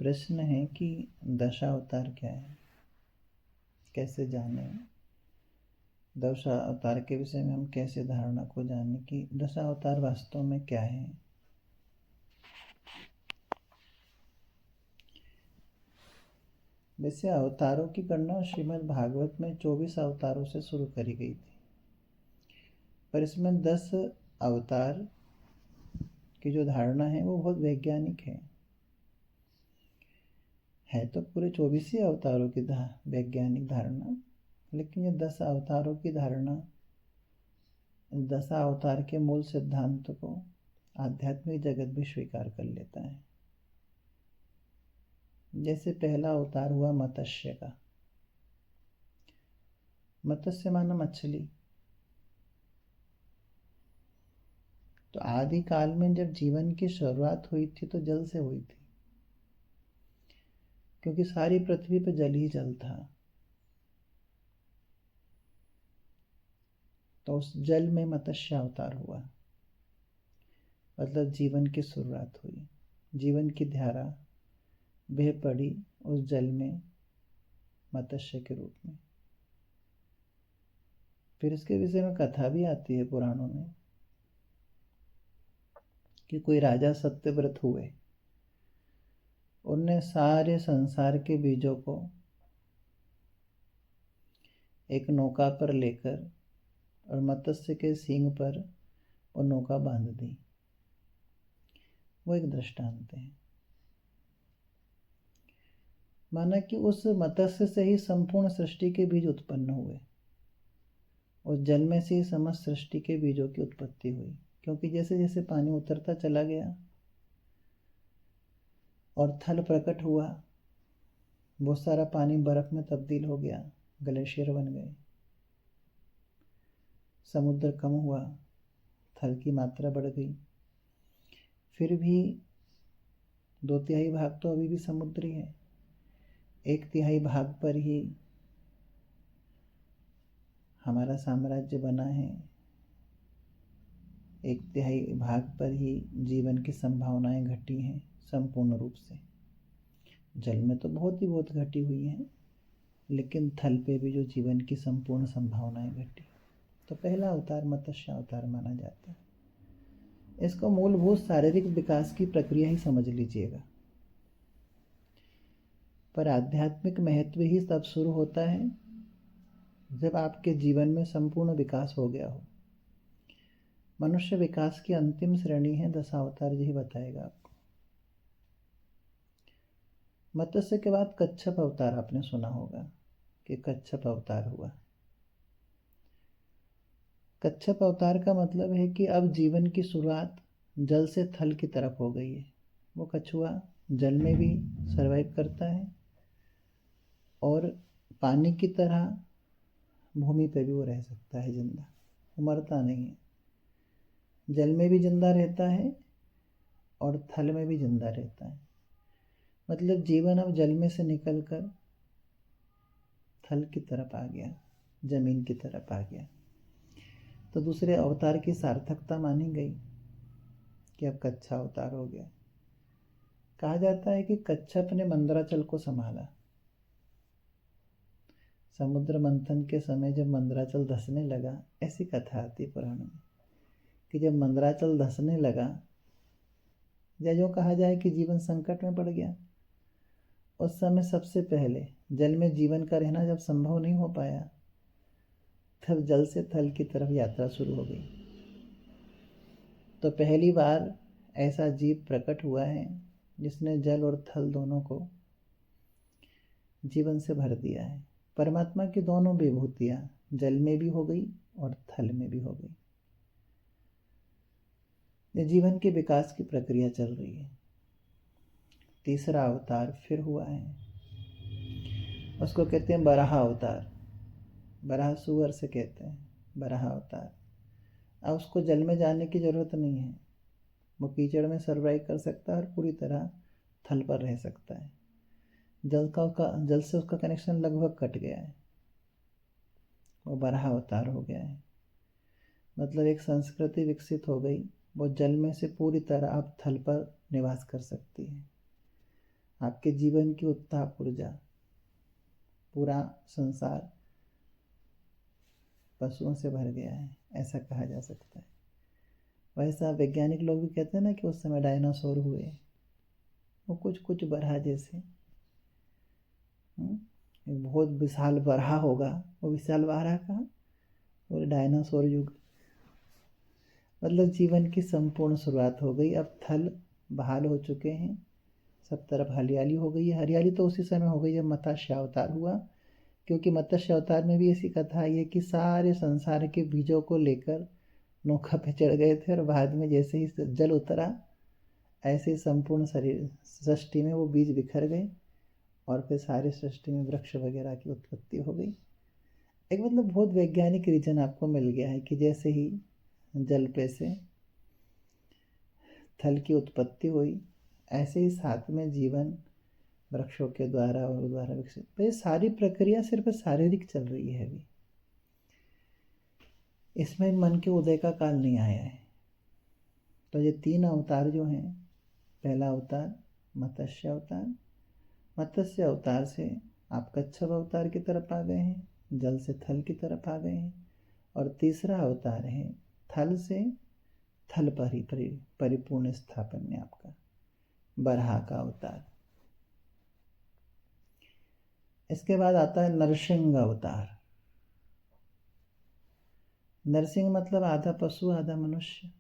प्रश्न है कि दशावतार क्या है, कैसे जाने। दशावतार के विषय में हम कैसे धारणा को जाने कि दशावतार वास्तव में क्या है। वैसे अवतारों की गणना श्रीमद् भागवत में 24 अवतारों से शुरू करी गई थी, पर इसमें 10 अवतार की जो धारणा है वो बहुत वैज्ञानिक है तो पूरे 24 ही अवतारों की वैज्ञानिक धारणा, लेकिन ये 10 अवतारों की धारणा 10 अवतार के मूल सिद्धांत को आध्यात्मिक जगत भी स्वीकार कर लेता है। जैसे पहला अवतार हुआ मत्स्य का। मत्स्य माना मछली। तो आदि काल में जब जीवन की शुरुआत हुई थी तो जल से हुई थी, क्योंकि सारी पृथ्वी पर जल ही जल था। तो उस जल में मत्स्य अवतार हुआ, मतलब जीवन की शुरुआत हुई, जीवन की धारा बह पड़ी उस जल में मत्स्य के रूप में। फिर इसके विषय में कथा भी आती है पुराणों में कि कोई राजा सत्यव्रत हुए, उनने सारे संसार के बीजों को एक नौका पर लेकर और मत्स्य के सींग पर वो नौका बांध दी। वो एक दृष्टांत है। माना कि उस मत्स्य से ही संपूर्ण सृष्टि के बीज उत्पन्न हुए, उस जल में से ही समस्त सृष्टि के बीजों की उत्पत्ति हुई। क्योंकि जैसे जैसे पानी उतरता चला गया और थल प्रकट हुआ, बहुत सारा पानी बर्फ में तब्दील हो गया, ग्लेशियर बन गए, समुद्र कम हुआ, थल की मात्रा बढ़ गई। फिर भी 2/3 भाग तो अभी भी समुद्री है, 1/3 भाग पर ही हमारा साम्राज्य बना है, 1/3 भाग पर ही जीवन की संभावनाएं घटी हैं संपूर्ण रूप से। जल में तो बहुत घटी हुई हैं, लेकिन थल पे भी जो जीवन की संपूर्ण संभावनाएं घटी। तो पहला अवतार मत्स्य अवतार माना जाता है। इसको मूलभूत शारीरिक विकास की प्रक्रिया ही समझ लीजिएगा, पर आध्यात्मिक महत्व ही तब शुरू होता है जब आपके जीवन में संपूर्ण विकास हो गया हो। मनुष्य विकास की अंतिम श्रेणी है दशावतार, यही बताएगा आपको। मत्स्य के बाद कच्छप अवतार आपने सुना होगा कि कच्छप अवतार हुआ। कच्छप अवतार का मतलब है कि अब जीवन की शुरुआत जल से थल की तरफ हो गई है। वो कछुआ जल में भी सरवाइव करता है और पानी की तरह भूमि पे भी वो रह सकता है जिंदा, वो मरता नहीं है। जल में भी जिंदा रहता है और थल में भी जिंदा रहता है। मतलब जीवन अब जल में से निकलकर थल की तरफ आ गया, जमीन की तरफ आ गया। तो दूसरे अवतार की सार्थकता मानी गई कि अब कच्छा अवतार हो गया। कहा जाता है कि कच्छप ने मंदराचल को संभाला। समुद्र मंथन के समय जब मंदराचल धंसने लगा, ऐसी कथा आती पुराण में कि जब मंदराचल धंसने लगा, या जो कहा जाए कि जीवन संकट में पड़ गया, उस समय सबसे पहले जल में जीवन का रहना जब संभव नहीं हो पाया, तब जल से थल की तरफ यात्रा शुरू हो गई। तो पहली बार ऐसा जीव प्रकट हुआ है जिसने जल और थल दोनों को जीवन से भर दिया है। परमात्मा की दोनों विभूतियां जल में भी हो गई और थल में भी हो गई। ये जीवन के विकास की प्रक्रिया चल रही है। तीसरा अवतार फिर हुआ है, उसको कहते हैं बराह अवतार। बराह सुअर से कहते हैं, बराह अवतार। अब उसको जल में जाने की जरूरत नहीं है, वो कीचड़ में सर्वाइव कर सकता है और पूरी तरह थल पर रह सकता है। जल से उसका कनेक्शन लगभग कट गया है, वो बराह अवतार हो गया है। मतलब एक संस्कृति विकसित हो गई, वो जल में से पूरी तरह अब थल पर निवास कर सकती है। आपके जीवन की उत्ताप ऊर्जा, पूरा संसार पशुओं से भर गया है, ऐसा कहा जा सकता है। वैसा वैज्ञानिक लोग भी कहते हैं ना कि उस समय डायनासोर हुए, वो कुछ कुछ बरहा जैसे। एक बहुत विशाल बरहा होगा, वो विशाल बरहा कहाँ, वो डायनासोर युग। मतलब जीवन की संपूर्ण शुरुआत हो गई। अब थल बहाल हो चुके हैं, सब तरफ हरियाली हो गई है। हरियाली तो उसी समय हो गई जब मत्स्य अवतार हुआ, क्योंकि मत्स्य अवतार में भी ऐसी कथा आई है कि सारे संसार के बीजों को लेकर नौका पे चढ़ गए थे, और बाद में जैसे ही जल उतरा, ऐसे ही संपूर्ण शरीर सृष्टि में वो बीज बिखर गए, और फिर सारी सृष्टि में वृक्ष वगैरह की उत्पत्ति हो गई। एक मतलब बहुत वैज्ञानिक रीजन आपको मिल गया है कि जैसे ही जल पे से थल की उत्पत्ति हुई, ऐसे ही साथ में जीवन वृक्षों के द्वारा और द्वारा विकसित। तो ये सारी प्रक्रिया सिर्फ शारीरिक चल रही है अभी, इसमें मन के उदय का काल नहीं आया है। तो ये 3 अवतार जो हैं, पहला अवतार मत्स्य अवतार, मत्स्य अवतार से आप कच्छप अवतार की तरफ आ गए हैं, जल से थल की तरफ आ गए हैं, और तीसरा अवतार है थल से थल परिपूर्ण स्थापन में आपका बरहा का अवतार। इसके बाद आता है नरसिंह अवतार। नरसिंह मतलब आधा पशु आधा मनुष्य,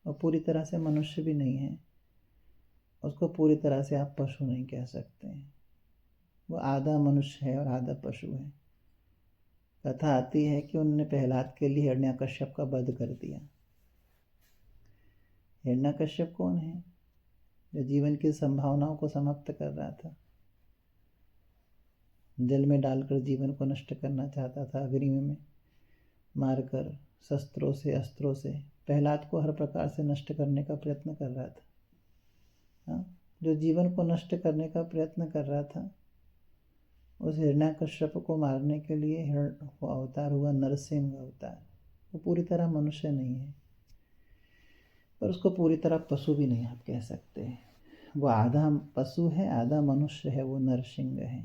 और पूरी तरह से मनुष्य भी नहीं है, उसको पूरी तरह से आप पशु नहीं कह सकते हैं। वो आधा मनुष्य है और आधा पशु है। कथा आती है कि उन्होंने प्रहलाद के लिए हिरण्यकश्यप का वध कर दिया। हिरण्यकश्यप कौन है? जो जीवन की संभावनाओं को समाप्त कर रहा था, जल में डालकर जीवन को नष्ट करना चाहता था, अग्नि में मारकर शस्त्रों से अस्त्रों से प्रहलाद को हर प्रकार से नष्ट करने का प्रयत्न कर रहा था। हाँ, जो जीवन को नष्ट करने का प्रयत्न कर रहा था, उस हिरण्यकश्यप को मारने के लिए वो अवतार हुआ नरसिंह अवतार। वो पूरी तरह मनुष्य नहीं है, पर उसको पूरी तरह पशु भी नहीं आप कह सकते। वो आधा पशु है आधा मनुष्य है, वो नरसिंह है।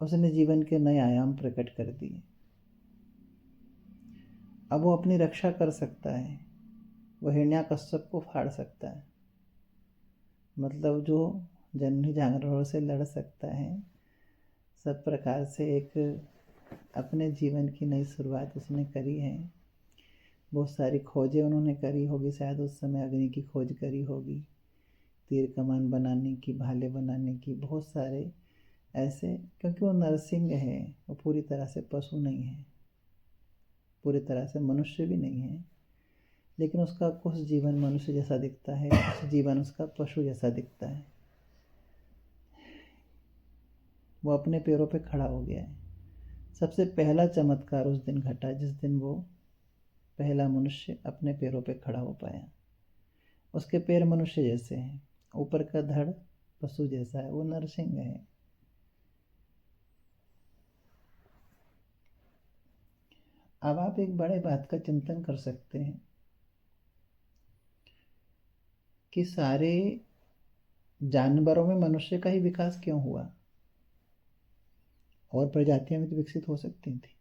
उसने जीवन के नए आयाम प्रकट कर दिए। अब वो अपनी रक्षा कर सकता है, वो हिरण्यकश्यप को फाड़ सकता है, मतलब जो जंगली जानवरों से लड़ सकता है। सब प्रकार से एक अपने जीवन की नई शुरुआत उसने करी है। बहुत सारी खोजें उन्होंने करी होगी, शायद उस समय अग्नि की खोज करी होगी, तीर कमान बनाने की, भाले बनाने की, बहुत सारे ऐसे। क्योंकि वो नरसिंह है, वो पूरी तरह से पशु नहीं है, पूरी तरह से मनुष्य भी नहीं है, लेकिन उसका कुछ जीवन मनुष्य जैसा दिखता है, कुछ जीवन उसका पशु जैसा दिखता है। वो अपने पैरों पे खड़ा हो गया है। सबसे पहला चमत्कार उस दिन घटा जिस दिन वो पहला मनुष्य अपने पैरों पे खड़ा हो पाया। उसके पैर मनुष्य जैसे हैं, ऊपर का धड़ पशु जैसा है, वो नरसिंह है। अब आप एक बड़े बात का चिंतन कर सकते हैं कि सारे जानवरों में मनुष्य का ही विकास क्यों हुआ, और प्रजातियां भी तो विकसित हो सकती थी।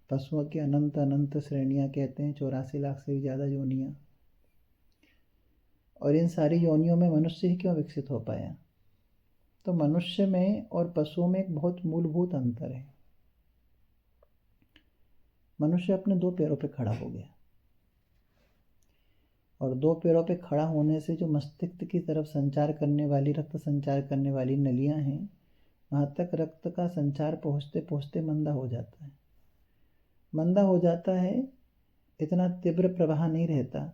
पशुओं की अनंत अनंत श्रेणियां कहते हैं, 84 लाख से भी ज़्यादा योनियां, और इन सारी योनियों में मनुष्य ही क्यों विकसित हो पाया? तो मनुष्य में और पशुओं में एक बहुत मूलभूत अंतर है। मनुष्य अपने 2 पैरों पे खड़ा हो गया, और 2 पैरों पे खड़ा होने से जो मस्तिष्क की तरफ संचार करने वाली, रक्त संचार करने वाली नलियां हैं, वहाँ तक रक्त का संचार पहुँचते पहुँचते मंदा हो जाता है। मंदा हो जाता है, इतना तीव्र प्रवाह नहीं रहता।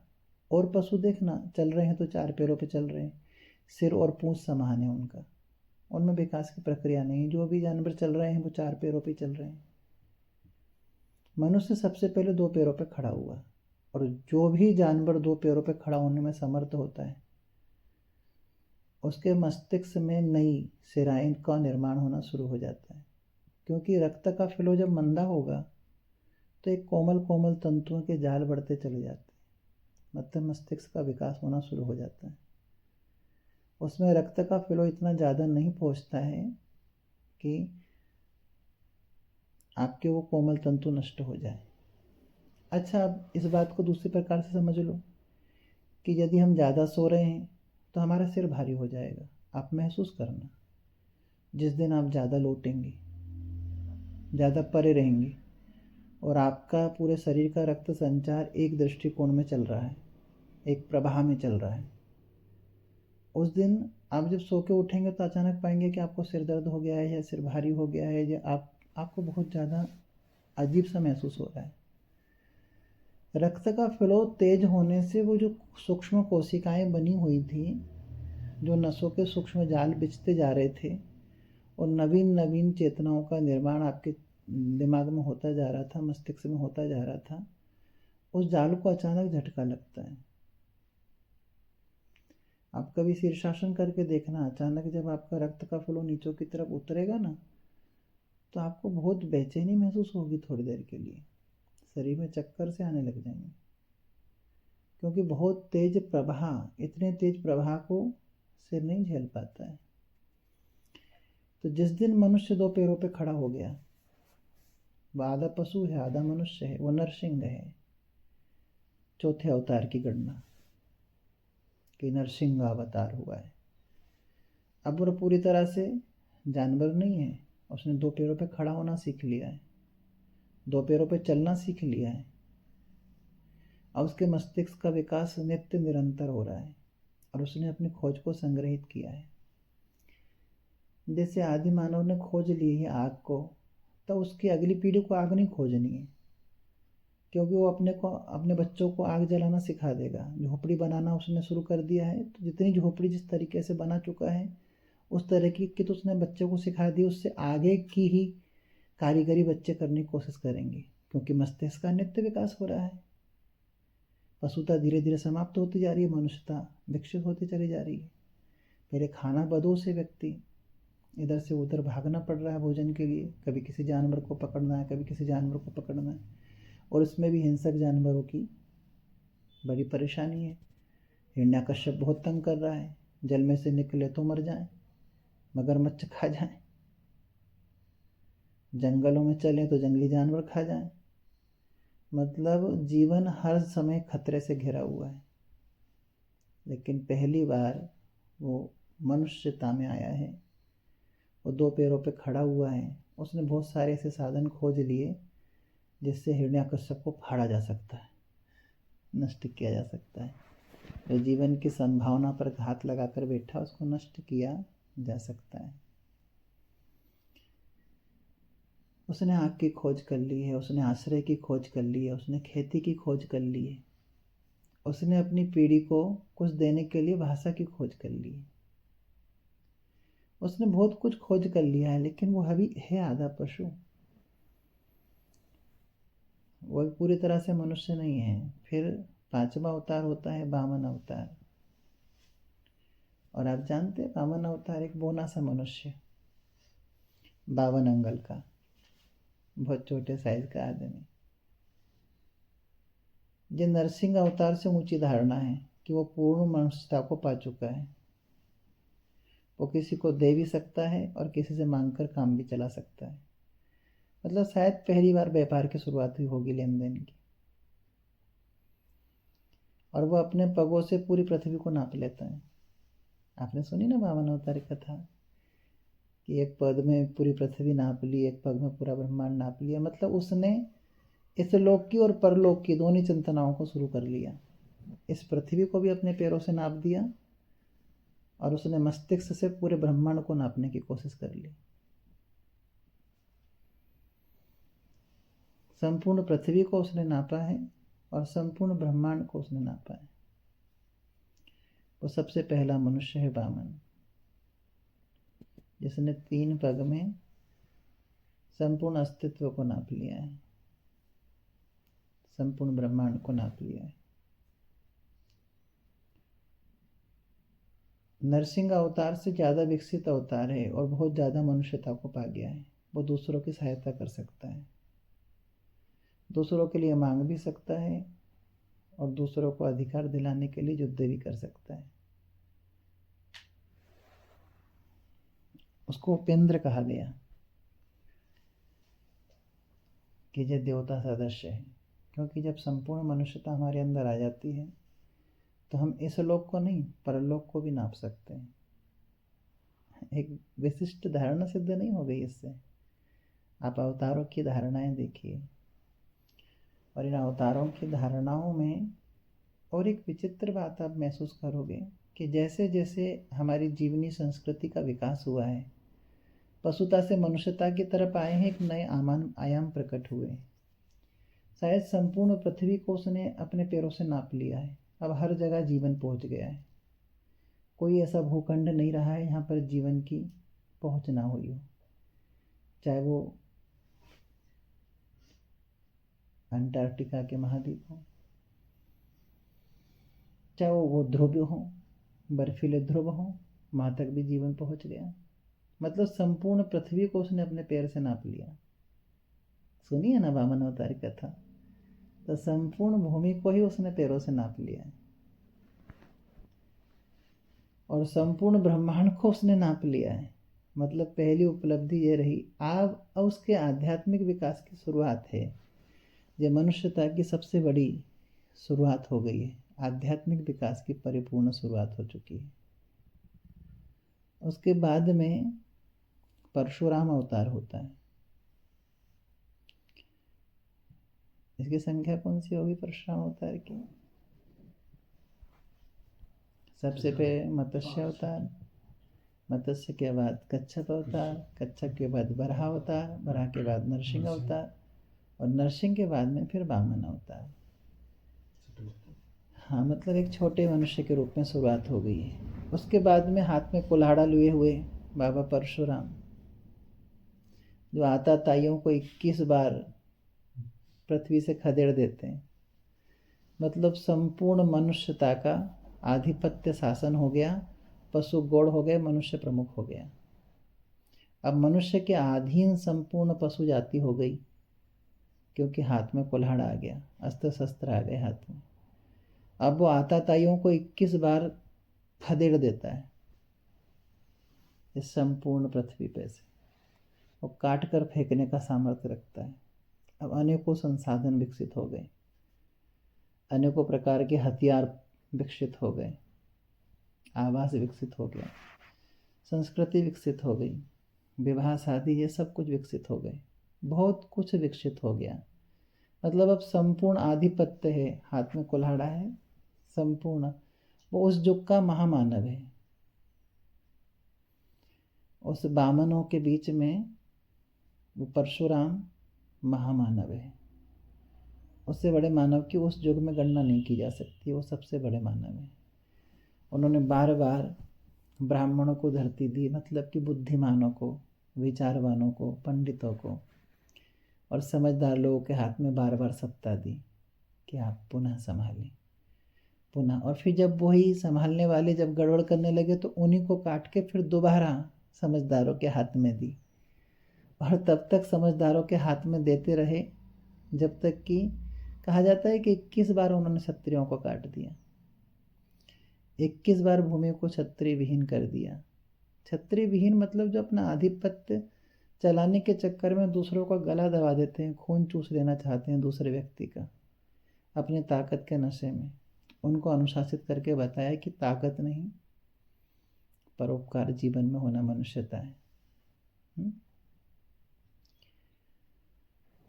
और पशु देखना, चल रहे हैं तो 4 पैरों पे चल रहे हैं, सिर और पूंछ समान है उनका, उनमें विकास की प्रक्रिया नहीं है। जो भी जानवर चल रहे हैं वो 4 पैरों पे चल रहे हैं। मनुष्य सबसे पहले 2 पैरों पे खड़ा हुआ, और जो भी जानवर 2 पैरों पे खड़ा होने में समर्थ होता है, उसके मस्तिष्क में नई सिराएं का निर्माण होना शुरू हो जाता है। क्योंकि रक्त का फ्लो जब मंदा होगा तो एक कोमल कोमल तंतुओं के जाल बढ़ते चले जाते हैं, मतलब मस्तिष्क का विकास होना शुरू हो जाता है। उसमें रक्त का फ्लो इतना ज़्यादा नहीं पहुंचता है कि आपके वो कोमल तंतु नष्ट हो जाए। अच्छा, अब इस बात को दूसरी प्रकार से समझ लो कि यदि हम ज़्यादा सो रहे हैं तो हमारा सिर भारी हो जाएगा। आप महसूस करना, जिस दिन आप ज़्यादा लौटेंगे, ज़्यादा परे रहेंगे और आपका पूरे शरीर का रक्त संचार एक दृष्टिकोण में चल रहा है, एक प्रवाह में चल रहा है, उस दिन आप जब सो के उठेंगे तो अचानक पाएंगे कि आपको सिर दर्द हो गया है या सिर भारी हो गया है या आपको बहुत ज़्यादा अजीब सा महसूस हो रहा है। रक्त का फ्लो तेज होने से वो जो सूक्ष्म कोशिकाएं बनी हुई थी, जो नसों के सूक्ष्म जाल बिछते जा रहे थे और नवीन नवीन चेतनाओं का निर्माण आपके दिमाग में होता जा रहा था, मस्तिष्क में होता जा रहा था, उस जाल को अचानक झटका लगता है। आप कभी शीर्षासन करके देखना, अचानक जब आपका रक्त का फ्लो नीचों की तरफ उतरेगा ना, तो आपको बहुत बेचैनी महसूस होगी थोड़ी देर के लिए, शरीर में चक्कर से आने लग जाएंगे, क्योंकि बहुत तेज प्रवाह, इतने तेज प्रवाह को सिर नहीं झेल पाता है। तो जिस दिन मनुष्य दो पैरों पे खड़ा हो गया, वह आधा पशु है आधा मनुष्य है, वो नरसिंह है। चौथे अवतार की गणना कि नरसिंह अवतार हुआ है। अब वो पूरी तरह से जानवर नहीं है, उसने दो पैरों पे खड़ा होना सीख लिया है, दो पैरों पे चलना सीख लिया है। अब उसके मस्तिष्क का विकास नित्य निरंतर हो रहा है और उसने अपनी खोज को संग्रहित किया है। जैसे आदि मानव ने खोज ली है आग को, तो उसकी अगली पीढ़ी को आग नहीं खोजनी है, क्योंकि वो अपने बच्चों को आग जलाना सिखा देगा। झोपड़ी बनाना उसने शुरू कर दिया है, तो जितनी झोपड़ी जिस तरीके से बना चुका है उस तरह की तो उसने बच्चों को सिखा दी, उससे आगे की ही कारीगरी बच्चे करने की कोशिश करेंगे, क्योंकि मस्तिष्क का नित्य विकास हो रहा है। पशुता धीरे धीरे समाप्त होती जा रही है, मनुष्यता विकसित होती चली जा रही है। पहले खाना बदों से व्यक्ति इधर से उधर भागना पड़ रहा है भोजन के लिए, कभी किसी जानवर को पकड़ना है, कभी किसी जानवर को पकड़ना है, और इसमें भी हिंसक जानवरों की बड़ी परेशानी है। हिरण्यकश्यप बहुत तंग कर रहा है, जल में से निकले तो मर जाए, मगरमच्छ खा जाए, जंगलों में चले तो जंगली जानवर खा जाए। मतलब जीवन हर समय खतरे से घिरा हुआ है। लेकिन पहली बार वो मनुष्यता में आया है, वो दो पैरों पे खड़ा हुआ है। उसने बहुत सारे ऐसे साधन खोज लिए जिससे हिरण्यकश्यप को फाड़ा जा सकता है, नष्ट किया जा सकता है। जो जीवन की संभावना पर घात लगाकर बैठा, उसको नष्ट किया जा सकता है। उसने आग की खोज कर ली है, उसने आश्रय की खोज कर ली है, उसने खेती की खोज कर ली है, उसने अपनी पीढ़ी को कुछ देने के लिए भाषा की खोज कर ली है। उसने बहुत कुछ खोज कर लिया है, लेकिन वो अभी है आधा पशु, वो पूरी तरह से मनुष्य नहीं है। फिर पांचवा अवतार होता है वामन अवतार। और आप जानते हैं वामन अवतार एक बोना सा मनुष्य, 52 अंगल का, बहुत छोटे साइज का आदमी, जो नरसिंह अवतार से ऊंची धारणा है कि वो पूर्ण मनुष्यता को पा चुका है। वो किसी को दे भी सकता है और किसी से मांगकर काम भी चला सकता है। मतलब शायद पहली बार व्यापार की शुरुआत हुई होगी लेन देन की। और वो अपने पगों से पूरी पृथ्वी को नाप लेता है। आपने सुनी ना वामन अवतार की कथा कि एक पद में पूरी पृथ्वी नाप ली, एक पग में पूरा ब्रह्मांड नाप लिया। मतलब उसने इस लोक की और परलोक की दोनों चिंतनाओं को शुरू कर लिया। इस पृथ्वी को भी अपने पैरों से नाप दिया और उसने मस्तिष्क से पूरे ब्रह्मांड को नापने की कोशिश कर ली। संपूर्ण पृथ्वी को उसने नापा है और संपूर्ण ब्रह्मांड को उसने नापा है। वो सबसे पहला मनुष्य है वामन, जिसने 3 पग में संपूर्ण अस्तित्व को नाप लिया है, संपूर्ण ब्रह्मांड को नाप लिया है। नरसिंह अवतार से ज़्यादा विकसित अवतार है और बहुत ज़्यादा मनुष्यता को पा गया है। वो दूसरों की सहायता कर सकता है, दूसरों के लिए मांग भी सकता है और दूसरों को अधिकार दिलाने के लिए युद्ध भी कर सकता है। उसको उपेंद्र कहा गया कि ये देवता सदस्य है, क्योंकि जब संपूर्ण मनुष्यता हमारे अंदर आ जाती है तो हम इस लोक को नहीं परलोक को भी नाप सकते हैं। एक विशिष्ट धारणा सिद्ध नहीं हो गई इससे। आप अवतारों की धारणाएं देखिए, और इन अवतारों की धारणाओं में और एक विचित्र बात आप महसूस करोगे कि जैसे जैसे हमारी जीवनी संस्कृति का विकास हुआ है, पशुता से मनुष्यता की तरफ आए हैं, एक नए आयाम प्रकट हुए। शायद संपूर्ण पृथ्वी को उसने अपने पैरों से नाप लिया है। अब हर जगह जीवन पहुंच गया है। कोई ऐसा भूखंड नहीं रहा है यहाँ पर जीवन की पहुंच ना हुई हो, चाहे वो अंटार्कटिका के महाद्वीप हो, चाहे वो ध्रुव हो, बर्फीले ध्रुव हो, वहाँ तक भी जीवन पहुंच गया। मतलब संपूर्ण पृथ्वी को उसने अपने पैर से नाप लिया। सुनिए ना वामन अवतार की कथा, तो संपूर्ण भूमि को ही उसने पैरों से नाप लिया है, और संपूर्ण ब्रह्मांड को उसने नाप लिया है। मतलब पहली उपलब्धि ये रही। अब उसके आध्यात्मिक विकास की शुरुआत है। ये मनुष्यता की सबसे बड़ी शुरुआत हो गई है। आध्यात्मिक विकास की परिपूर्ण शुरुआत हो चुकी है। उसके बाद में परशुराम अवतार होता है। इसकी संख्या कौन सी होगी परशुराम अवतार की? सबसे पहले मत्स्य अवतार, मत्स्य के बाद कच्छप अवतार, कच्छप के बाद बराह अवतार, बराह के बाद नरसिंह अवतार, और नरसिंह के बाद में फिर वामन अवतार। हाँ, मतलब एक छोटे मनुष्य के रूप में शुरुआत हो गई है। उसके बाद में हाथ में कुल्हाड़ा लिए हुए बाबा परशुराम, जो आताताइयों को 21 बार पृथ्वी से खदेड़ देते हैं। मतलब संपूर्ण मनुष्यता का आधिपत्य शासन हो गया, पशु गौड़ हो गए, मनुष्य प्रमुख हो गया। अब मनुष्य के अधीन संपूर्ण पशु जाति हो गई, क्योंकि हाथ में कुल्हाड़ा आ गया, अस्त्र शस्त्र आ गए हाथ में। अब वो आताताइयों को 21 बार खदेड़ देता है इस संपूर्ण पृथ्वी पे से। वो काट कर फेंकने का सामर्थ्य रखता है। अब अनेकों संसाधन विकसित हो गए, अनेकों प्रकार के हथियार विकसित हो गए, आवास विकसित हो गया, संस्कृति विकसित हो गई, विवाह शादी ये सब कुछ विकसित हो गए, बहुत कुछ विकसित हो गया। मतलब अब संपूर्ण आधिपत्य है, हाथ में कुल्हाड़ा है, संपूर्ण। वो उस युग का महामानव है। उस बामनों के बीच में वो परशुराम महामानव है। उससे बड़े मानव की उस युग में गणना नहीं की जा सकती। वो सबसे बड़े मानव है। उन्होंने बार बार ब्राह्मणों को धरती दी, मतलब कि बुद्धिमानों को, विचारवानों को, पंडितों को और समझदार लोगों के हाथ में बार बार सत्ता दी कि आप पुनः संभालें, पुनः। और फिर जब वही संभालने वाले जब गड़बड़ करने लगे तो उन्हीं को काट के फिर दोबारा समझदारों के हाथ में दी, और तब तक समझदारों के हाथ में देते रहे जब तक कि कहा जाता है कि 21 बार उन्होंने क्षत्रियों को काट दिया। 21 बार भूमि को क्षत्रिय विहीन कर दिया। क्षत्रिय विहीन मतलब जो अपना आधिपत्य चलाने के चक्कर में दूसरों का गला दबा देते हैं, खून चूस लेना चाहते हैं दूसरे व्यक्ति का अपने ताकत के नशे में। उनको अनुशासित करके बताया कि ताकत नहीं, परोपकार जीवन में होना मनुष्यता है।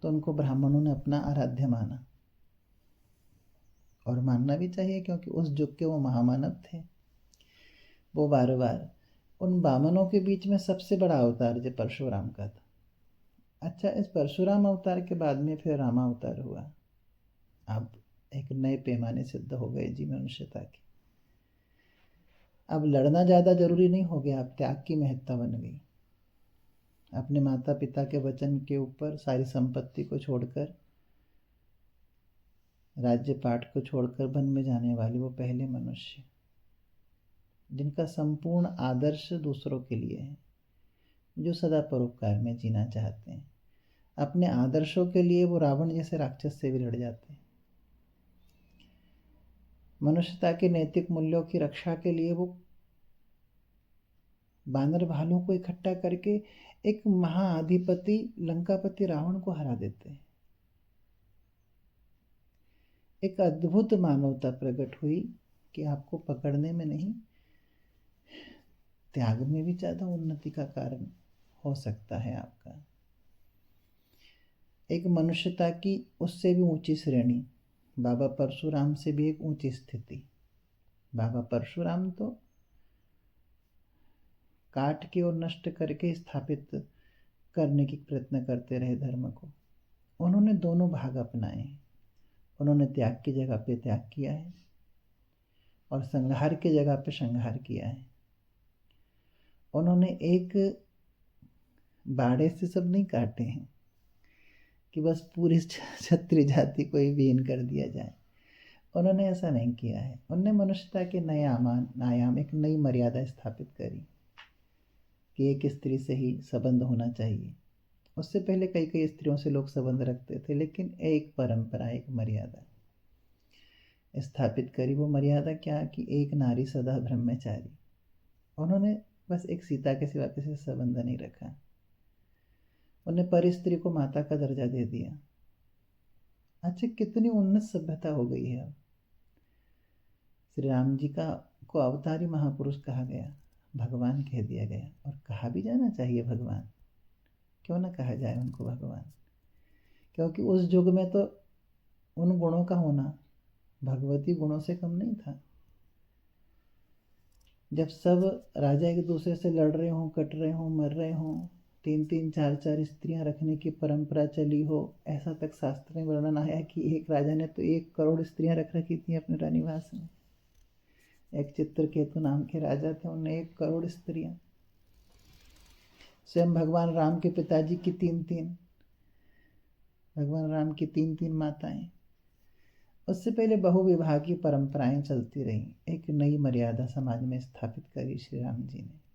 तो उनको ब्राह्मणों ने अपना आराध्य माना, और मानना भी चाहिए, क्योंकि उस युग के वो महामानव थे। वो बार बार उन बामनों के बीच में सबसे बड़ा अवतार जो परशुराम का था। अच्छा, इस परशुराम अवतार के बाद में फिर रामा अवतार हुआ। अब एक नए पैमाने सिद्ध हो गए जी मनुष्यता की। अब लड़ना ज़्यादा जरूरी नहीं हो गया, अब त्याग की महत्ता बन गई। अपने माता पिता के वचन के ऊपर सारी संपत्ति को छोड़कर, राज्य पाठ को छोड़कर वन में जाने वाले वो पहले मनुष्य, जिनका संपूर्ण आदर्श दूसरों के लिए है, जो सदा परोपकार में जीना चाहते हैं। अपने आदर्शों के लिए वो रावण जैसे राक्षस से भी लड़ जाते हैं। मनुष्यता के नैतिक मूल्यों की रक्षा के लिए वो बानर भालों को इकट्ठा करके एक महाधिपति लंकापति रावण को हरा देते हैं। एक अद्भुत मानवता प्रकट हुई कि आपको पकड़ने में नहीं, त्याग में भी ज़्यादा उन्नति का कारण हो सकता है आपका। एक मनुष्यता की उससे भी ऊंची श्रेणी, बाबा परशुराम से भी एक ऊंची स्थिति। बाबा परशुराम तो काट के और नष्ट करके स्थापित करने की प्रयत्न करते रहे धर्म को। उन्होंने दोनों भाग अपनाए हैं। उन्होंने त्याग की जगह पे त्याग किया है और संहार की जगह पे संहार किया है। उन्होंने एक बाड़े से सब नहीं काटे हैं कि बस पूरी क्षत्रिय जाति को ही विहीन कर दिया जाए। उन्होंने ऐसा नहीं किया है। उन्होंने मनुष्यता के नए आयाम, एक नई मर्यादा स्थापित करी कि एक स्त्री से ही संबंध होना चाहिए। उससे पहले कई कई स्त्रियों से लोग संबंध रखते थे, लेकिन एक परंपरा, एक मर्यादा स्थापित करी। वो मर्यादा क्या कि एक नारी सदा ब्रह्मचारी। उन्होंने बस एक सीता के सिवा किसी से संबंध नहीं रखा। उन्हें पर स्त्री को माता का दर्जा दे दिया। अच्छा, कितनी उन्नत सभ्यता हो गई है। अब श्री राम जी को अवतारी महापुरुष कहा गया, भगवान कह दिया गया, और कहा भी जाना चाहिए भगवान। क्यों ना कहा जाए उनको भगवान, क्योंकि उस युग में तो उन गुणों का होना भगवती गुणों से कम नहीं था। जब सब राजा एक दूसरे से लड़ रहे हों, कट रहे हों, मर रहे हों, 3-3 4-4 स्त्रियां रखने की परंपरा चली हो, ऐसा तक शास्त्र में वर्णन आया कि एक राजा ने तो 1 करोड़ स्त्रियां रख रखी थी अपने रानीवास में। एक चित्रकेतु नाम के राजा थे, उन्हें 1 करोड़ स्त्रियां। स्वयं भगवान राम के पिताजी की 3-3, भगवान राम की 3-3 माताएं। उससे पहले बहुविवाह की परंपराएं चलती रहीं। एक नई मर्यादा समाज में स्थापित करी श्री राम जी ने।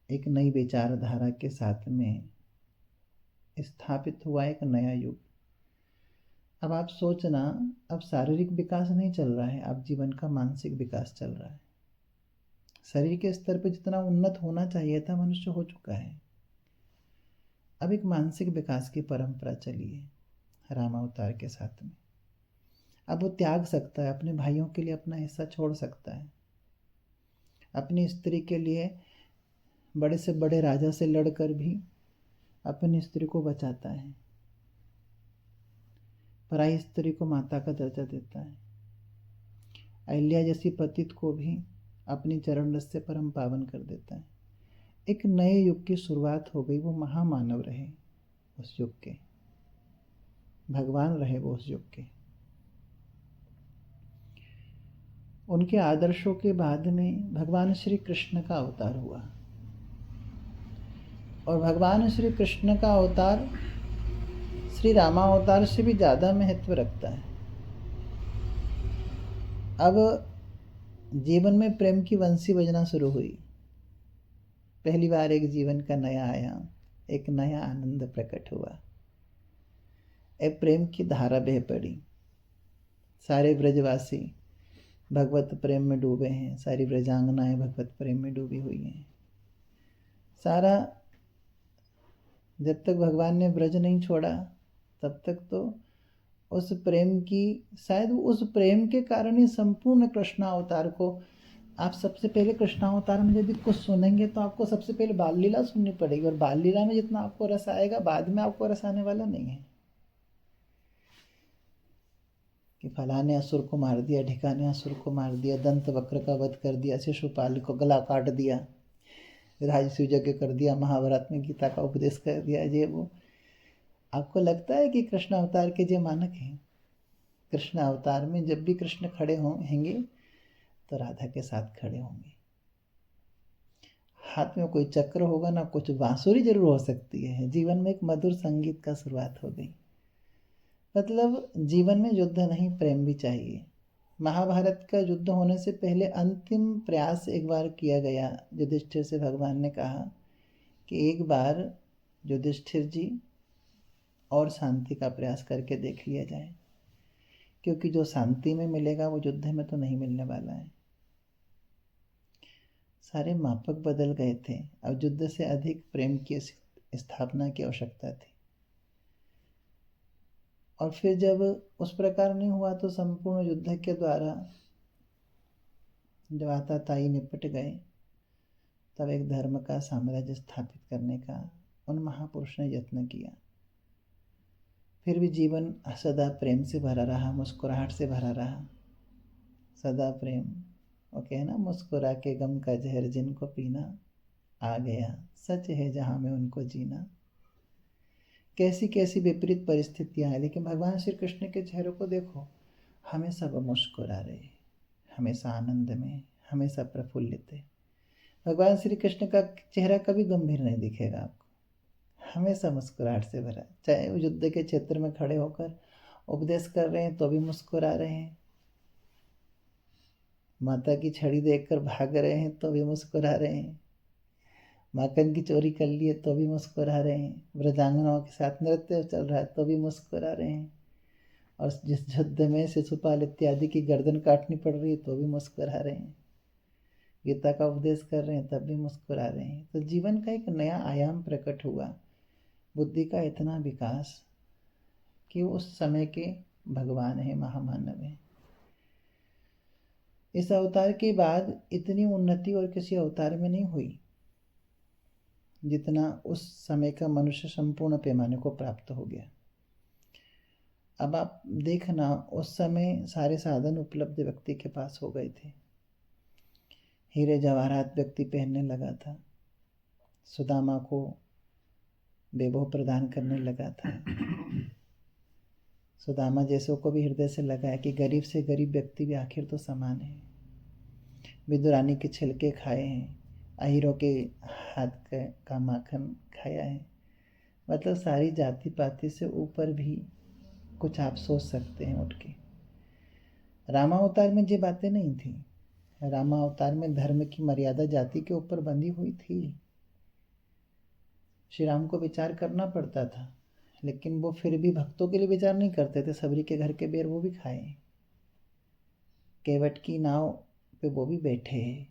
एक नई विचारधारा के साथ में स्थापित हुआ एक नया युग। अब आप सोचना, अब शारीरिक विकास नहीं चल रहा है, अब जीवन का मानसिक विकास चल रहा है। शरीर के स्तर पर जितना उन्नत होना चाहिए था मनुष्य हो चुका है। अब एक मानसिक विकास की परंपरा चली है राम अवतार के साथ में। अब वो त्याग सकता है, अपने भाइयों के लिए अपना हिस्सा छोड़ सकता है, अपनी स्त्री के लिए बड़े से बड़े राजा से लड़कर भी अपनी स्त्री को बचाता है, पराई स्त्री को माता का दर्जा देता है। अहिल्या जैसी पतित को भी अपनी चरण रस से परम पावन कर देता है। एक नए युग की शुरुआत हो गई। वो महामानव रहे उस युग के, भगवान रहे वो उस युग के। उनके आदर्शों के बाद में भगवान श्री कृष्ण का अवतार हुआ, और भगवान श्री कृष्ण का अवतार श्री रामावतार से भी ज़्यादा महत्व रखता है। अब जीवन में प्रेम की बंसी बजना शुरू हुई। पहली बार एक जीवन का नया आयाम, एक नया आनंद प्रकट हुआ। एक प्रेम की धारा बह पड़ी। सारे ब्रजवासी भगवत प्रेम में डूबे हैं, सारी ब्रजांगनाएं भगवत प्रेम में डूबी हुई हैं। सारा, जब तक भगवान ने ब्रज नहीं छोड़ा तब तक तो उस प्रेम की, शायद उस प्रेम के कारण ही संपूर्ण कृष्णावतार को, आप सबसे पहले कृष्णावतार में यदि कुछ सुनेंगे तो आपको सबसे पहले बाल लीला सुननी पड़ेगी, और बाल लीला में जितना आपको रस आएगा बाद में आपको रस आने वाला नहीं है कि फलाने असुर को मार दिया, ढिकाने असुर को मार दिया, दंत वक्र का वध कर दिया, शिशुपाल को गला काट दिया, राजसूय यज्ञ कर दिया, महाभारत में गीता का उपदेश कर दिया, ये वो। आपको लगता है कि कृष्ण अवतार के जो मानक हैं, कृष्ण अवतार में जब भी कृष्ण खड़े होंगे तो राधा के साथ खड़े होंगे। हाथ में कोई चक्र होगा ना, कुछ बांसुरी जरूर हो सकती है। जीवन में एक मधुर संगीत का शुरुआत हो गई। मतलब जीवन में युद्ध नहीं, प्रेम भी चाहिए। महाभारत का युद्ध होने से पहले अंतिम प्रयास एक बार किया गया। युधिष्ठिर से भगवान ने कहा कि एक बार युधिष्ठिर जी और शांति का प्रयास करके देख लिया जाए, क्योंकि जो शांति में मिलेगा वो युद्ध में तो नहीं मिलने वाला है। सारे मापक बदल गए थे। अब युद्ध से अधिक प्रेम की स्थापना की आवश्यकता थी। और फिर जब उस प्रकार नहीं हुआ तो संपूर्ण युद्ध के द्वारा जब आताताई निपट गए, तब एक धर्म का साम्राज्य स्थापित करने का उन महापुरुष ने यत्न किया। फिर भी जीवन सदा प्रेम से भरा रहा, मुस्कुराहट से भरा रहा, सदा प्रेम। वो कहना, मुस्कुरा के गम का जहर जिनको पीना, आ गया सच है जहाँ में उनको जीना। कैसी कैसी विपरीत परिस्थितियाँ हैं, लेकिन भगवान श्री कृष्ण के चेहरे को देखो, हमेशा वो मुस्कुरा रहे, हमेशा आनंद में, हमेशा प्रफुल्लित है। भगवान श्री कृष्ण का चेहरा कभी गंभीर नहीं दिखेगा आपको, हमेशा मुस्कुराहट से भरा। चाहे वो युद्ध के क्षेत्र में खड़े होकर उपदेश कर रहे हैं तो भी मुस्कुरा रहे हैं, माता की छड़ी देखकर भाग रहे हैं तो भी मुस्कुरा रहे हैं, माखन की चोरी कर लिए तो भी मुस्कुरा रहे हैं, ब्रजांगनाओं के साथ नृत्य चल रहा है तो भी मुस्कुरा रहे हैं, और जिस युद्ध में शिशुपाल इत्यादि की गर्दन काटनी पड़ रही है तो भी मुस्कुरा रहे हैं, गीता का उपदेश कर रहे हैं तब भी मुस्कुरा रहे हैं। तो जीवन का एक नया आयाम प्रकट हुआ, बुद्धि का इतना विकास कि उस समय के भगवान है, महामानव है। इस अवतार के बाद इतनी उन्नति और किसी अवतार में नहीं हुई जितना उस समय का मनुष्य संपूर्ण पैमाने को प्राप्त हो गया। अब आप देखना, उस समय सारे साधन उपलब्ध व्यक्ति के पास हो गए थे, हीरे जवाहरात व्यक्ति पहनने लगा था, सुदामा को वैभव प्रदान करने लगा था, सुदामा जैसों को भी हृदय से लगा है कि गरीब से गरीब व्यक्ति भी आखिर तो समान है। विदुरानी के छिलके खाए हैं, अहीरों के हाथ का माखन खाया है। मतलब सारी जाति पाति से ऊपर भी कुछ आप सोच सकते हैं उठ के। रामावतार में ये बातें नहीं थी। रामावतार में धर्म की मर्यादा जाति के ऊपर बंधी हुई थी। श्री राम को विचार करना पड़ता था, लेकिन वो फिर भी भक्तों के लिए विचार नहीं करते थे। सबरी के घर के बेर वो भी खाए, केवट की नाव पे वो भी बैठे,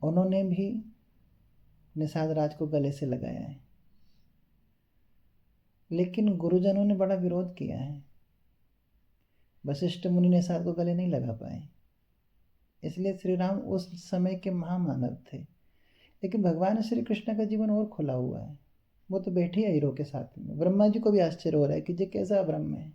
उन्होंने भी निषाद राज को गले से लगाया है, लेकिन गुरुजनों ने बड़ा विरोध किया है। वशिष्ठ मुनि निषाद को गले नहीं लगा पाए, इसलिए श्री राम उस समय के महामानव थे। लेकिन भगवान श्री कृष्ण का जीवन और खुला हुआ है, वो तो बैठे ही हीरो के साथ में। ब्रह्मा जी को भी आश्चर्य हो रहा है कि ये कैसा ब्रह्म है।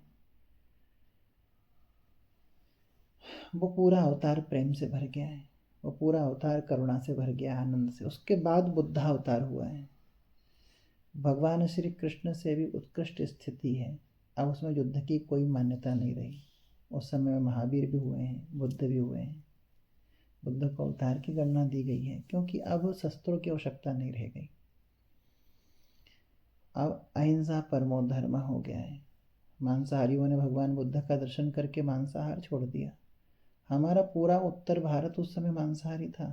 वो पूरा अवतार प्रेम से भर गया है, वो पूरा अवतार करुणा से भर गया, आनंद से। उसके बाद बुद्धा अवतार हुआ है। भगवान श्री कृष्ण से भी उत्कृष्ट स्थिति है। अब उसमें युद्ध की कोई मान्यता नहीं रही। उस समय में महावीर भी हुए हैं, बुद्ध भी हुए हैं। बुद्ध को अवतार की गणना दी गई है, क्योंकि अब शस्त्रों की आवश्यकता नहीं रह गई। अब अहिंसा परमो धर्म हो गया है। मांसाहारियों ने भगवान बुद्ध का दर्शन करके मांसाहार छोड़ दिया। हमारा पूरा उत्तर भारत उस समय मांसाहारी था।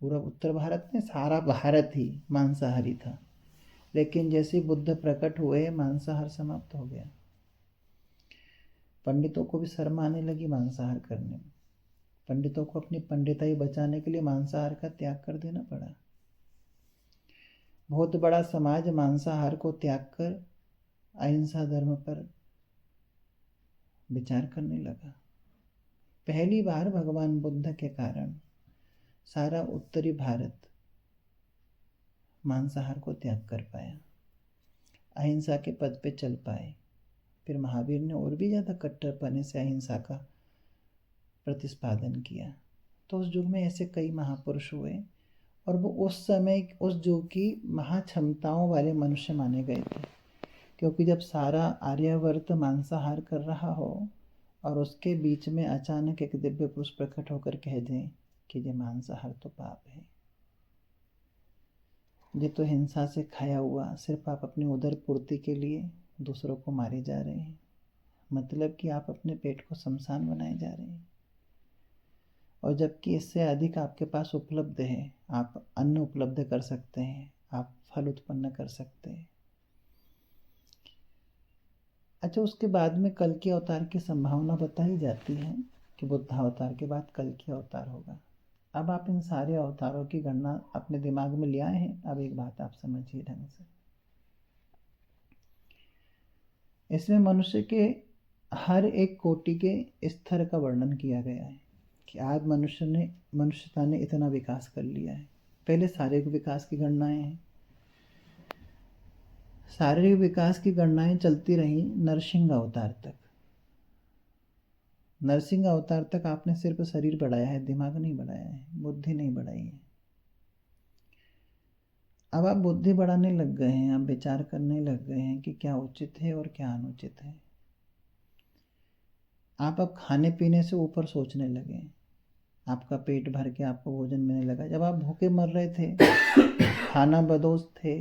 पूरा उत्तर भारत में सारा भारत ही मांसाहारी था। लेकिन जैसे बुद्ध प्रकट हुए, मांसाहार समाप्त हो गया। पंडितों को भी शर्म आने लगी मांसाहार करने में। पंडितों को अपनी पंडिताई बचाने के लिए मांसाहार का त्याग कर देना पड़ा। बहुत बड़ा समाज मांसाहार को त्याग कर अहिंसा धर्म पर विचार करने लगा। पहली बार भगवान बुद्ध के कारण सारा उत्तरी भारत मांसाहार को त्याग कर पाया, अहिंसा के पद पे चल पाए। फिर महावीर ने और भी ज़्यादा कट्टरपने से अहिंसा का प्रतिस्पादन किया। तो उस युग में ऐसे कई महापुरुष हुए, और वो उस समय उस युग की महाक्षमताओं वाले मनुष्य माने गए थे। क्योंकि जब सारा आर्यवर्त मांसाहार कर रहा हो और उसके बीच में अचानक एक दिव्य पुरुष प्रकट होकर कह दें कि ये मांसाहार तो पाप है, ये तो हिंसा से खाया हुआ, सिर्फ आप अपनी उदर पूर्ति के लिए दूसरों को मारे जा रहे हैं, मतलब कि आप अपने पेट को शमशान बनाए जा रहे हैं। और जबकि इससे अधिक आपके पास उपलब्ध है, आप अन्न उपलब्ध कर सकते हैं, आप फल उत्पन्न कर सकते हैं। अच्छा, उसके बाद में कल के अवतार की संभावना बताई जाती है कि बुद्ध अवतार के बाद कल की अवतार होगा। अब आप इन सारे अवतारों की गणना अपने दिमाग में ले आए हैं। अब एक बात आप समझिए ढंग से, इसमें मनुष्य के हर एक कोटि के स्तर का वर्णन किया गया है कि आज मनुष्यता ने इतना विकास कर लिया है। पहले शारीरिक विकास की गणनाएं हैं। शारीरिक विकास की गणनाएं चलती रही नरसिंह अवतार तक। नरसिंह अवतार तक आपने सिर्फ शरीर बढ़ाया है, दिमाग नहीं बढ़ाया है, बुद्धि नहीं बढ़ाई है। अब आप बुद्धि बढ़ाने लग गए हैं, आप विचार करने लग गए हैं कि क्या उचित है और क्या अनुचित है। आप अब खाने पीने से ऊपर सोचने लगे। आपका पेट भर के आपको भोजन मिलने लगा। जब आप भूखे मर रहे थे, खाना बदोश थे,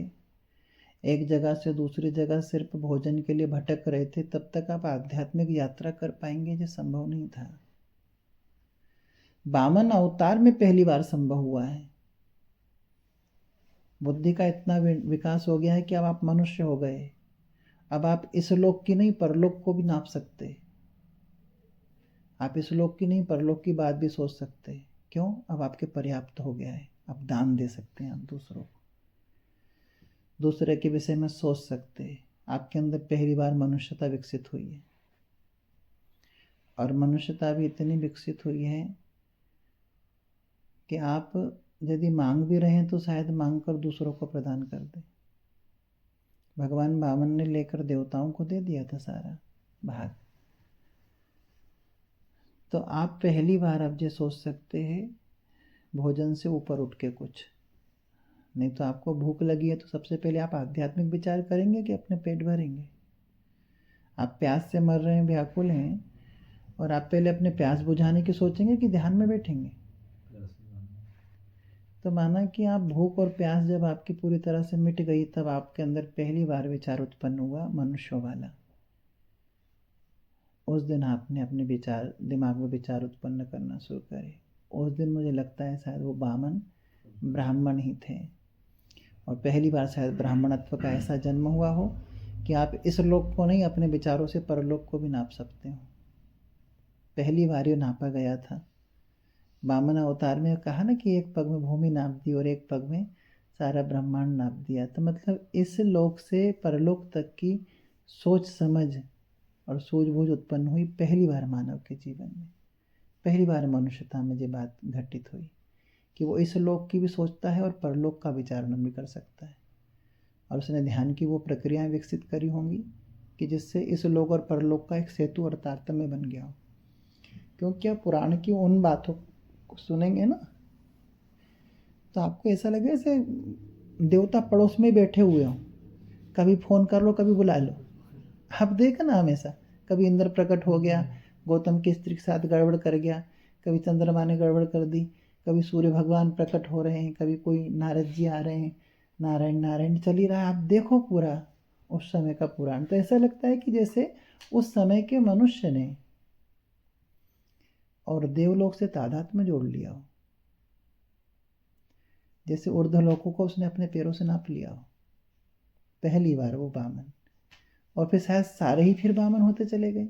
एक जगह से दूसरी जगह सिर्फ भोजन के लिए भटक रहे थे, तब तक आप आध्यात्मिक यात्रा कर पाएंगे ये संभव नहीं था। वामन अवतार में पहली बार संभव हुआ है। बुद्धि का इतना विकास हो गया है कि अब आप मनुष्य हो गए। अब आप इस लोक की नहीं परलोक को भी नाप सकते। आप इस लोक की नहीं परलोक की बात भी सोच सकते। क्यों? अब आपके पर्याप्त हो गया है। अब दान दे सकते हैं, आप दूसरों को, दूसरे के विषय में सोच सकते हैं। आपके अंदर पहली बार मनुष्यता विकसित हुई है। और मनुष्यता भी इतनी विकसित हुई है कि आप यदि मांग भी रहे हैं तो शायद मांग कर दूसरों को प्रदान कर दें। भगवान वामन ने लेकर देवताओं को दे दिया था सारा भाग। तो आप पहली बार अब ये सोच सकते हैं भोजन से ऊपर उठ के कुछ नहीं। तो आपको भूख लगी है तो सबसे पहले आप आध्यात्मिक विचार करेंगे कि अपने पेट भरेंगे। आप प्यास से मर रहे हैं, व्याकुल हैं, और आप पहले अपने प्यास बुझाने की सोचेंगे कि ध्यान में बैठेंगे। तो माना कि आप भूख और प्यास जब आपकी पूरी तरह से मिट गई, तब आपके अंदर पहली बार विचार उत्पन्न हुआ मनुष्यों वाला। उस दिन आपने अपने विचार दिमाग में विचार उत्पन्न करना शुरू करे। उस दिन मुझे लगता है शायद वो वामन ब्राह्मण ही थे, और पहली बार शायद ब्राह्मणत्व का ऐसा जन्म हुआ हो कि आप इस लोक को नहीं, अपने विचारों से परलोक को भी नाप सकते हो। पहली बार ये नापा गया था। वामन अवतार में कहा ना कि एक पग में भूमि नाप दी और एक पग में सारा ब्रह्मांड नाप दिया। तो मतलब इस लोक से परलोक तक की सोच समझ और सूझबूझ उत्पन्न हुई पहली बार मानव के जीवन में। पहली बार मनुष्यता में ये बात घटित हुई कि वो इस लोक की भी सोचता है और परलोक का विचारण भी कर सकता है। और उसने ध्यान की वो प्रक्रियाएं विकसित करी होंगी कि जिससे इस लोक और परलोक का एक सेतु और तारतम्य बन गया हो। क्योंकि आप पुराण की उन बातों को सुनेंगे ना तो आपको ऐसा लगे जैसे देवता पड़ोस में बैठे हुए हों। कभी फ़ोन कर लो, कभी बुला लो। आप देखा ना, हमेशा कभी इंद्र प्रकट हो गया, गौतम की स्त्री के साथ गड़बड़ कर गया, कभी चंद्रमा ने गड़बड़ कर दी, कभी सूर्य भगवान प्रकट हो रहे हैं, कभी कोई नारद जी आ रहे हैं, नारायण नारायण चल ही रहा है। आप देखो पूरा उस समय का पुराण, तो ऐसा लगता है कि जैसे उस समय के मनुष्य ने और देवलोक से तादात्म्य जोड़ लिया हो, जैसे ऊर्ध्वलोकों को उसने अपने पैरों से नाप लिया हो पहली बार वो वामन। और फिर शायद सारे ही फिर वामन होते चले गए,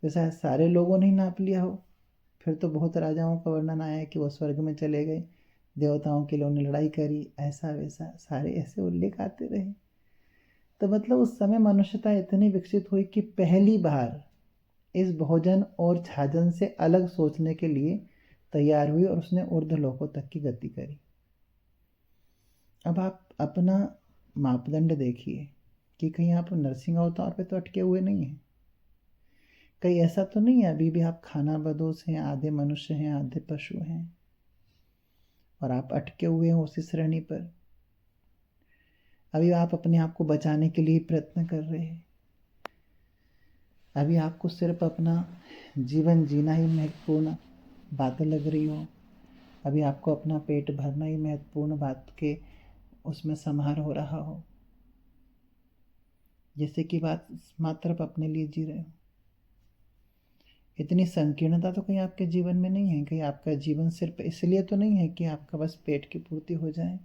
फिर शायद सारे लोगों ने ही नाप लिया हो। फिर तो बहुत राजाओं का वर्णन आया है कि वो स्वर्ग में चले गए, देवताओं के लिए उन्होंने लड़ाई करी, ऐसा वैसा सारे ऐसे उल्लेख आते रहे। तो मतलब उस समय मनुष्यता इतनी विकसित हुई कि पहली बार इस भोजन और छाजन से अलग सोचने के लिए तैयार हुई और उसने ऊर्ध्वलोकों तक की गति करी। अब आप अपना मापदंड देखिए कि कहीं आप नरसिंह अवतार पे तो अटके हुए नहीं हैं। कहीं ऐसा तो नहीं है अभी भी आप खाना बदोश हैं, आधे मनुष्य हैं, आधे पशु हैं, और आप अटके हुए हैं उसी श्रेणी पर। अभी आप अपने आप को बचाने के लिए प्रयत्न कर रहे हैं। अभी आपको सिर्फ अपना जीवन जीना ही महत्वपूर्ण बात लग रही हो। अभी आपको अपना पेट भरना ही महत्वपूर्ण बात के उसमें समार हो रहा हो, जैसे कि बात मात्र आप अपने लिए जी रहे हो। इतनी संकीर्णता तो कहीं आपके जीवन में नहीं है। कहीं आपका जीवन सिर्फ इसलिए तो नहीं है कि आपका बस पेट की पूर्ति हो जाए,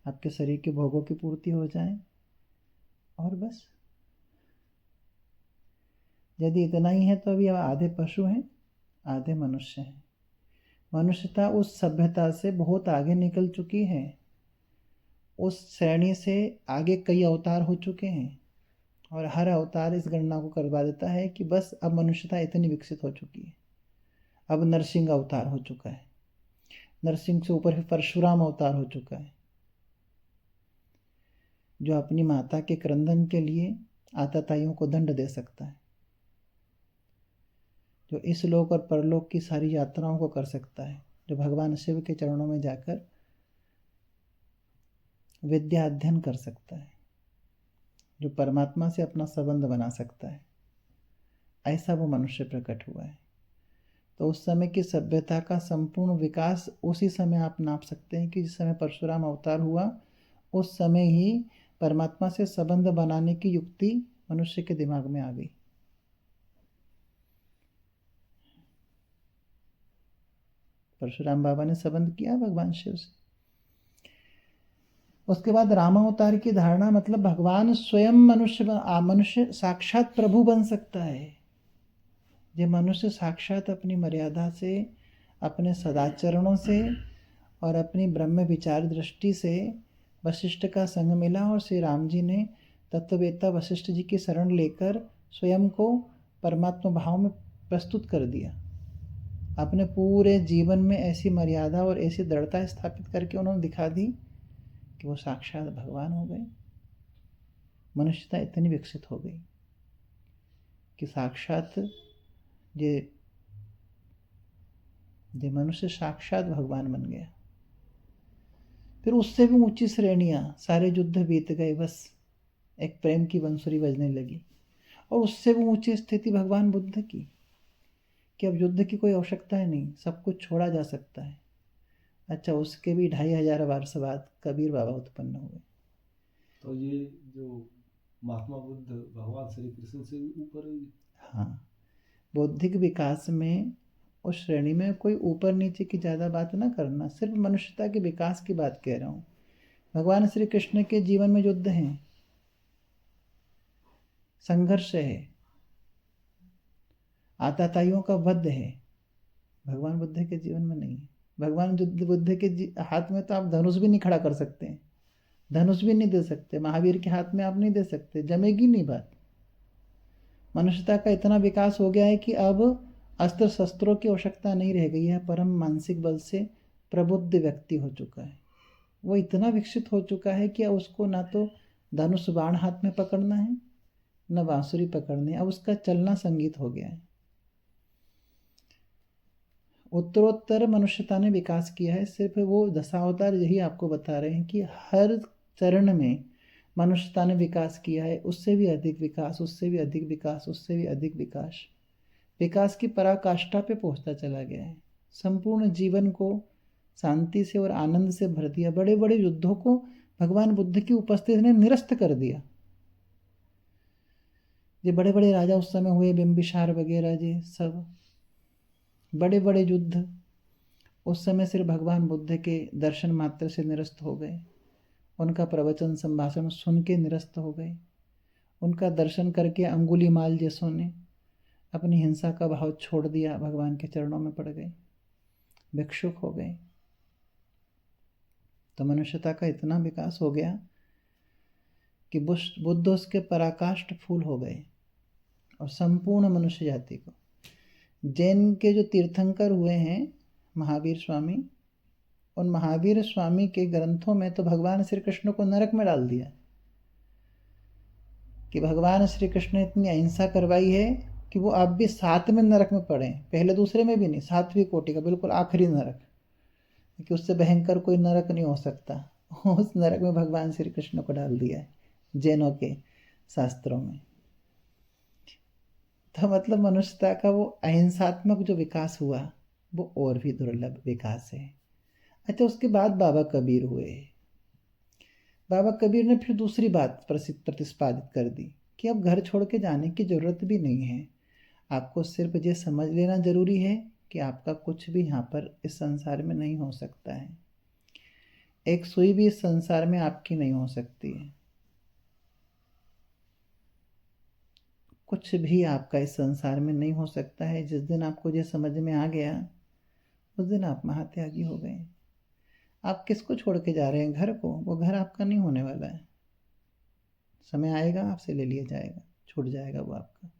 आपके शरीर के भोगों की पूर्ति हो जाए और बस। यदि इतना ही है तो अभी आप आधे पशु हैं, आधे मनुष्य हैं। मनुष्यता उस सभ्यता से बहुत आगे निकल चुकी है, उस श्रेणी से आगे कई अवतार हो चुके हैं, और हर अवतार इस गणना को करवा देता है कि बस अब मनुष्यता इतनी विकसित हो चुकी है। अब नरसिंह अवतार हो चुका है, नरसिंह से ऊपर फिर परशुराम अवतार हो चुका है, जो अपनी माता के क्रंदन के लिए आताताइयों को दंड दे सकता है, जो इस लोक और परलोक की सारी यात्राओं को कर सकता है, जो भगवान शिव के चरणों में जाकर विद्या अध्ययन कर सकता है, जो परमात्मा से अपना संबंध बना सकता है। ऐसा वो मनुष्य प्रकट हुआ है। तो उस समय की सभ्यता का संपूर्ण विकास उसी समय आप नाप सकते हैं कि जिस समय परशुराम अवतार हुआ, उस समय ही परमात्मा से संबंध बनाने की युक्ति मनुष्य के दिमाग में आ गई। परशुराम बाबा ने संबंध किया भगवान शिव से। उसके बाद रामावतार की धारणा, मतलब भगवान स्वयं मनुष्य साक्षात प्रभु बन सकता है। ये मनुष्य साक्षात अपनी मर्यादा से, अपने सदाचरणों से और अपनी ब्रह्म विचार दृष्टि से वशिष्ठ का संग मिला, और श्री राम जी ने तत्ववेत्ता वशिष्ठ जी की शरण लेकर स्वयं को परमात्मा भाव में प्रस्तुत कर दिया। अपने पूरे जीवन में ऐसी मर्यादा और ऐसी दृढ़ता स्थापित करके उन्होंने दिखा दी कि वो साक्षात भगवान हो गए। मनुष्यता इतनी विकसित हो गई कि साक्षात ये मनुष्य साक्षात भगवान बन गया। फिर उससे भी ऊंची श्रेणियां, सारे युद्ध बीत गए, बस एक प्रेम की बंसुरी बजने लगी। और उससे भी ऊंची स्थिति भगवान बुद्ध की, कि अब युद्ध की कोई आवश्यकता है नहीं, सब कुछ छोड़ा जा सकता है। अच्छा, उसके भी 2500 वर्ष बाद कबीर बाबा उत्पन्न हुए। तो ये जो महात्मा बुद्ध भगवान श्री कृष्ण से भी ऊपर है। हाँ, बौद्धिक विकास में उस श्रेणी में कोई ऊपर नीचे की ज़्यादा बात ना करना, सिर्फ मनुष्यता के विकास की बात कह रहा हूँ। भगवान श्री कृष्ण के जीवन में युद्ध हैं, संघर्ष है, आताताइयों का वध है। भगवान बुद्ध के जीवन में नहीं है। भगवान बुद्ध के हाथ में तो आप धनुष भी नहीं खड़ा कर सकते हैं, धनुष भी नहीं दे सकते, महावीर के हाथ में आप नहीं दे सकते, जमेगी नहीं बात। मनुष्यता का इतना विकास हो गया है कि अब अस्त्र शस्त्रों की आवश्यकता नहीं रह गई है, परम मानसिक बल से प्रबुद्ध व्यक्ति हो चुका है। वो इतना विकसित हो चुका है कि अब उसको ना तो धनुष बाण हाथ में पकड़ना है, न बांसुरी पकड़नी है, अब उसका चलना संगीत हो गया है। उत्तरोत्तर मनुष्यता ने विकास किया है। सिर्फ वो दशावतार यही आपको बता रहे हैं कि हर चरण में मनुष्यता ने विकास किया है, उससे भी अधिक विकास, उससे भी अधिक विकास, उससे भी अधिक विकास, विकास की पराकाष्ठा पे पहुंचता चला गया है। संपूर्ण जीवन को शांति से और आनंद से भर दिया। बड़े बड़े युद्धों को भगवान बुद्ध की उपस्थिति ने निरस्त कर दिया। ये बड़े बड़े राजा उस समय हुए, बिंबिसार वगैरह, जी सब बड़े बड़े युद्ध उस समय सिर्फ भगवान बुद्ध के दर्शन मात्र से निरस्त हो गए, उनका प्रवचन संभाषण सुन के निरस्त हो गए। उनका दर्शन करके अंगुलीमाल जैसों ने अपनी हिंसा का भाव छोड़ दिया, भगवान के चरणों में पड़ गए, भिक्षुक हो गए। तो मनुष्यता का इतना विकास हो गया कि बुद्ध उसके पराकाष्ठ फूल हो गए, और संपूर्ण मनुष्य जाति को। जैन के जो तीर्थंकर हुए हैं महावीर स्वामी, उन महावीर स्वामी के ग्रंथों में तो भगवान श्री कृष्ण को नरक में डाल दिया, कि भगवान श्री कृष्ण ने इतनी अहिंसा करवाई है कि वो आप भी 7वें नरक में पड़े, पहले दूसरे में भी नहीं, 7वीं कोटि का बिल्कुल आखिरी नरक, कि उससे भयंकर कोई नरक नहीं हो सकता। उस नरक में भगवान श्री कृष्ण को डाल दिया है जैनों के शास्त्रों में। तो मतलब मनुष्यता का वो अहिंसात्मक जो विकास हुआ वो और भी दुर्लभ विकास है। अच्छा, उसके बाद बाबा कबीर हुए। बाबा कबीर ने फिर दूसरी बात प्रतिपादित कर दी कि अब घर छोड़ के जाने की जरूरत भी नहीं है, आपको सिर्फ ये समझ लेना जरूरी है कि आपका कुछ भी यहाँ पर इस संसार में नहीं हो सकता है। एक सुई भी इस संसार में आपकी नहीं हो सकती है। कुछ भी आपका इस संसार में नहीं हो सकता है। जिस दिन आपको ये समझ में आ गया, उस दिन आप महात्यागी हो गए। आप किसको छोड़ के जा रहे हैं? घर को। वो घर आपका नहीं होने वाला है। समय आएगा, आपसे ले लिया जाएगा, छूट जाएगा वो आपका।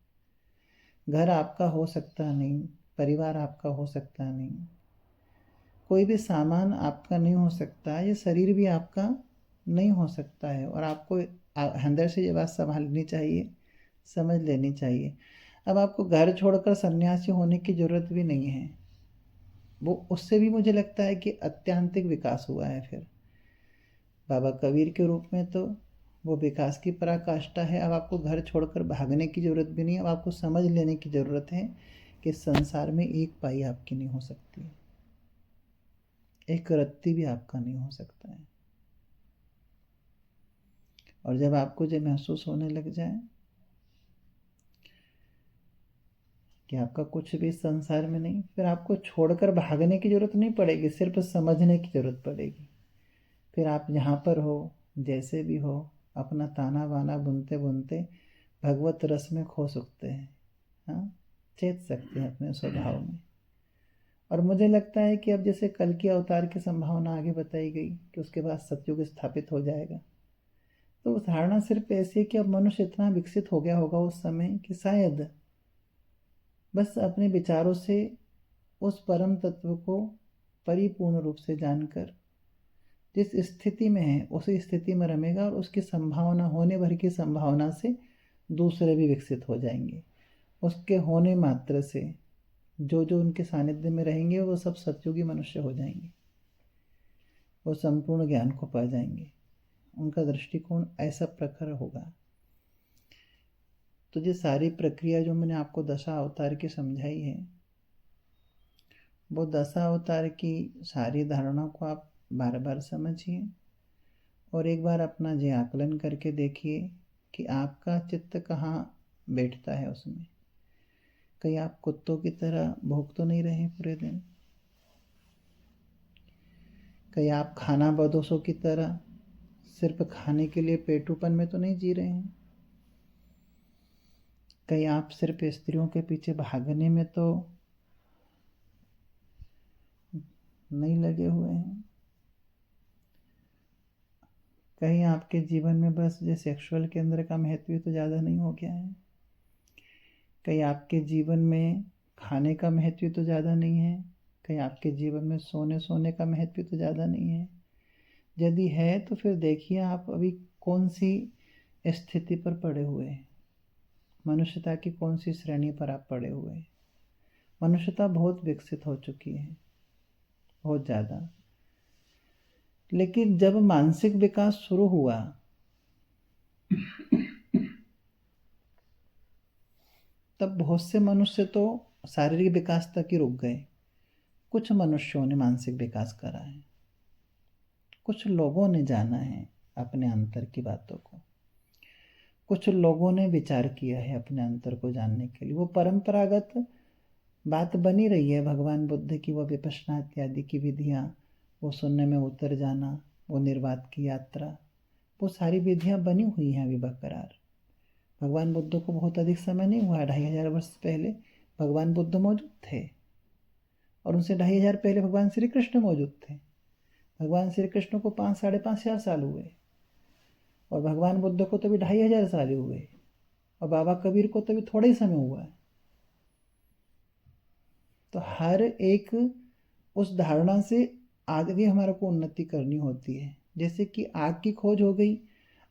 घर आपका हो सकता नहीं, परिवार आपका हो सकता नहीं, कोई भी सामान आपका नहीं हो सकता, ये शरीर भी आपका नहीं हो सकता है। और आपको अंदर से ये बात संभालनी चाहिए, समझ लेनी चाहिए। अब आपको घर छोड़कर सन्यासी होने की ज़रूरत भी नहीं है। वो उससे भी मुझे लगता है कि अत्यांतिक विकास हुआ है। फिर बाबा कबीर के रूप में तो वो विकास की पराकाष्ठा है। अब आपको घर छोड़कर भागने की ज़रूरत भी नहीं है। अब आपको समझ लेने की ज़रूरत है कि संसार में एक पाई आपकी नहीं हो सकती है, एक रत्ती भी आपका नहीं हो सकता है। और जब आपको ये महसूस होने लग जाए कि आपका कुछ भी संसार में नहीं, फिर आपको छोड़कर भागने की ज़रूरत नहीं पड़ेगी, सिर्फ समझने की ज़रूरत पड़ेगी। फिर आप यहाँ पर हो, जैसे भी हो, अपना ताना बाना बुनते बुनते भगवत रस में खो सकते हैं। हाँ, चेत सकते हैं अपने स्वभाव में। और मुझे लगता है कि अब जैसे कल की अवतार की संभावना आगे बताई गई कि उसके बाद सतयुग स्थापित हो जाएगा, तो धारणा सिर्फ ऐसी है कि अब मनुष्य इतना विकसित हो गया होगा उस समय कि शायद बस अपने विचारों से उस परम तत्व को परिपूर्ण रूप से जानकर जिस स्थिति में है उसी स्थिति में रमेगा, और उसकी संभावना, होने भर की संभावना से दूसरे भी विकसित हो जाएंगे। उसके होने मात्र से जो जो उनके सानिध्य में रहेंगे वो सब सतयुगी मनुष्य हो जाएंगे, वो संपूर्ण ज्ञान को पा जाएंगे। उनका दृष्टिकोण ऐसा प्रखर होगा। तो ये सारी प्रक्रिया जो मैंने आपको दशा अवतार की समझाई है, वो दशा अवतार की सारी धारणाओं को आप बार बार समझिए और एक बार अपना जे आकलन करके देखिए कि आपका चित्त कहाँ बैठता है उसमें। कहीं आप कुत्तों की तरह भूख तो नहीं रहे पूरे दिन? कहीं आप खाना बदोशों की तरह सिर्फ खाने के लिए पेटूपन में तो नहीं जी रहे हैं? कहीं आप सिर्फ स्त्रियों के पीछे भागने में तो नहीं लगे हुए हैं? कहीं आपके जीवन में बस ये सेक्सुअल केंद्र का महत्व भी तो ज़्यादा नहीं हो गया है? कहीं आपके जीवन में खाने का महत्व तो ज़्यादा नहीं है? कहीं आपके जीवन में सोने का महत्व तो ज़्यादा नहीं है? यदि है तो फिर देखिए आप अभी कौन सी स्थिति पर पड़े हुए हैं, मनुष्यता की कौन सी श्रेणी पर आप पड़े हुए हैं। मनुष्यता बहुत विकसित हो चुकी है, बहुत ज़्यादा। लेकिन जब मानसिक विकास शुरू हुआ तब बहुत से मनुष्य तो शारीरिक विकास तक ही रुक गए। कुछ मनुष्यों ने मानसिक विकास करा है, कुछ लोगों ने जाना है अपने अंतर की बातों को, कुछ लोगों ने विचार किया है अपने अंतर को जानने के लिए। वो परंपरागत बात बनी रही है भगवान बुद्ध की, वो विपश्यना इत्यादि की विधियाँ, वो शून्य में उतर जाना, वो निर्वात की यात्रा, वो सारी विधियाँ बनी हुई हैं अभी बरकरार। भगवान बुद्ध को बहुत अधिक समय नहीं हुआ, 2500 वर्ष पहले भगवान बुद्ध मौजूद थे, और उनसे 2500 पहले भगवान श्री कृष्ण मौजूद थे। भगवान श्री कृष्ण को 5-5.5 साल हुए, और भगवान बुद्ध को तो भी 2500 साल हुए, और बाबा कबीर को तो भी थोड़ा ही समय हुआ है। तो हर एक उस धारणा से आगे हमारे को उन्नति करनी होती है। जैसे कि आग की खोज हो गई,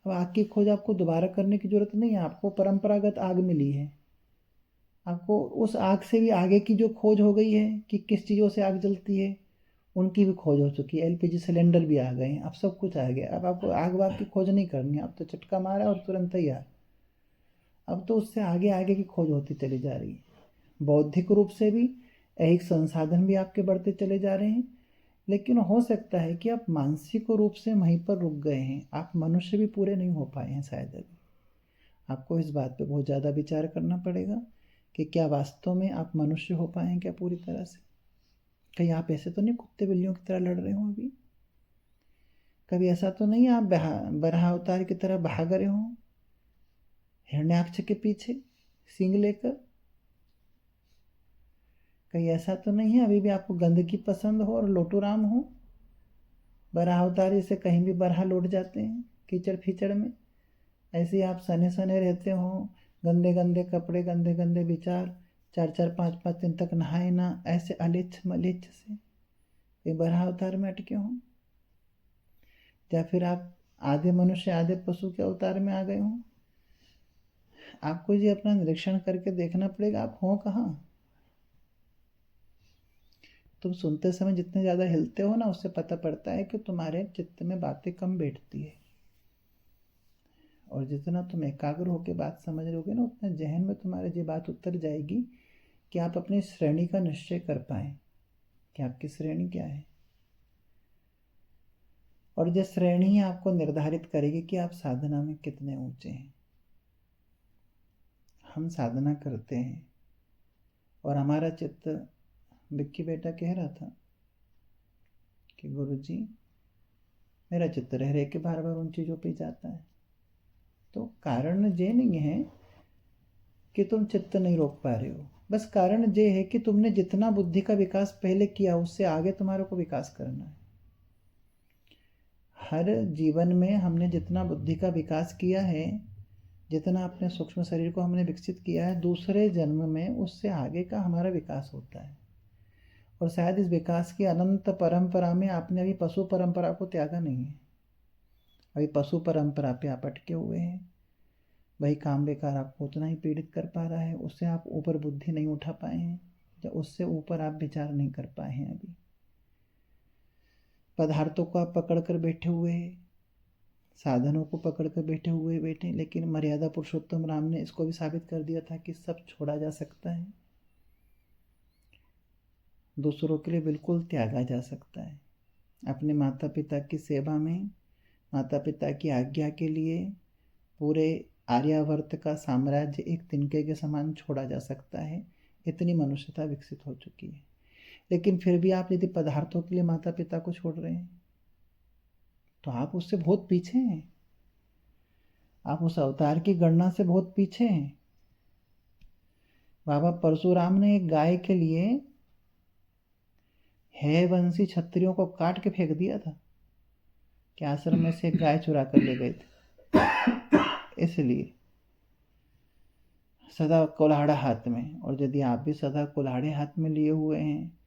अब आग की खोज आपको दोबारा करने की ज़रूरत नहीं है, आपको परंपरागत आग मिली है। आपको उस आग से भी आगे की जो खोज हो गई है कि किस चीज़ों से आग जलती है, उनकी भी खोज हो चुकी है। एलपीजी सिलेंडर भी आ गए हैं, अब सब कुछ आ गया। अब आपको आग वाग की खोज नहीं करनी है, अब तो चटका मारा और तुरंत तैयार। अब तो उससे आगे आगे की खोज होती चली जा रही है। बौद्धिक रूप से भी एक संसाधन भी आपके बढ़ते चले जा रहे हैं। लेकिन हो सकता है कि आप मानसिक रूप से वहीं पर रुक गए हैं, आप मनुष्य भी पूरे नहीं हो पाए हैं शायद अभी। आपको इस बात पे बहुत ज़्यादा विचार करना पड़ेगा कि क्या वास्तव में आप मनुष्य हो पाए हैं क्या पूरी तरह से। कहीं आप ऐसे तो नहीं कुत्ते बिल्लियों की तरह लड़ रहे हो अभी? कभी ऐसा तो नहीं आप बराह अवतार की तरह भाग रहे हो हिरण्याक्ष के पीछे? सींग लेकर? कहीं ऐसा तो नहीं है अभी भी आपको गंदगी पसंद हो और लोटूराम हो? बराह अवतारी से कहीं भी बराह लौट जाते हैं कीचड़ फीचड़ में। ऐसे ही आप सने सने रहते हो, गंदे गंदे कपड़े, गंदे गंदे विचार, 4 4 5 5 दिन तक नहाए ना, ऐसे अलिच्छ मलिच्छ से ये बराह अवतार में अटके हो। या फिर आप आधे मनुष्य आधे पशु के अवतार में आ गए हो। आपको ये अपना निरीक्षण करके देखना पड़ेगा आप हो कहाँ। तुम सुनते समय जितने ज़्यादा हिलते हो ना, उससे पता पड़ता है कि तुम्हारे चित्त में बातें कम बैठती है। और जितना तुम एकाग्र होकर बात समझ लोगे ना, उतना जहन में तुम्हारे ये बात उतर जाएगी कि आप अपनी श्रेणी का निश्चय कर पाए कि आपकी श्रेणी क्या है। और ये श्रेणी ही आपको निर्धारित करेगी कि आप साधना में कितने ऊंचे हैं। हम साधना करते हैं और हमारा चित्त, बिक्की बेटा कह रहा था कि गुरुजी मेरा चित्त रह रह के बार बार उन चीज़ों पे जाता है। तो कारण ये नहीं है कि तुम चित्त नहीं रोक पा रहे हो, बस कारण ये है कि तुमने जितना बुद्धि का विकास पहले किया उससे आगे तुम्हारे को विकास करना है। हर जीवन में हमने जितना बुद्धि का विकास किया है, जितना अपने सूक्ष्म शरीर को हमने विकसित किया है, दूसरे जन्म में उससे आगे का हमारा विकास होता है। और शायद इस विकास की अनंत परंपरा में आपने अभी पशु परंपरा को त्यागा नहीं है। अभी पशु परंपरा पे आप अटके हुए हैं। वही काम बेकार आपको उतना ही पीड़ित कर पा रहा है, उससे आप ऊपर बुद्धि नहीं उठा पाए हैं, या उससे ऊपर आप विचार नहीं कर पाए हैं। अभी पदार्थों को आप पकड़ कर बैठे हुए हैं, साधनों को पकड़ कर बैठे, लेकिन मर्यादा पुरुषोत्तम राम ने इसको भी साबित कर दिया था कि सब छोड़ा जा सकता है, दूसरों के लिए बिल्कुल त्यागा जा सकता है। अपने माता पिता की सेवा में, माता पिता की आज्ञा के लिए पूरे आर्यावर्त का साम्राज्य एक तिनके के समान छोड़ा जा सकता है। इतनी मनुष्यता विकसित हो चुकी है। लेकिन फिर भी आप यदि पदार्थों के लिए माता पिता को छोड़ रहे हैं तो आप उससे बहुत पीछे हैं, आप उस अवतार की गणना से बहुत पीछे हैं। बाबा परशुराम ने एक गाय के लिए है वंशी क्षत्रियों को काट के फेंक दिया था कि आश्रम में से एक गाय चुरा कर ले गए थे। इसलिए सदा कुल्हाड़ा हाथ में, और यदि आप भी सदा कुल्हाड़े हाथ में लिए हुए हैं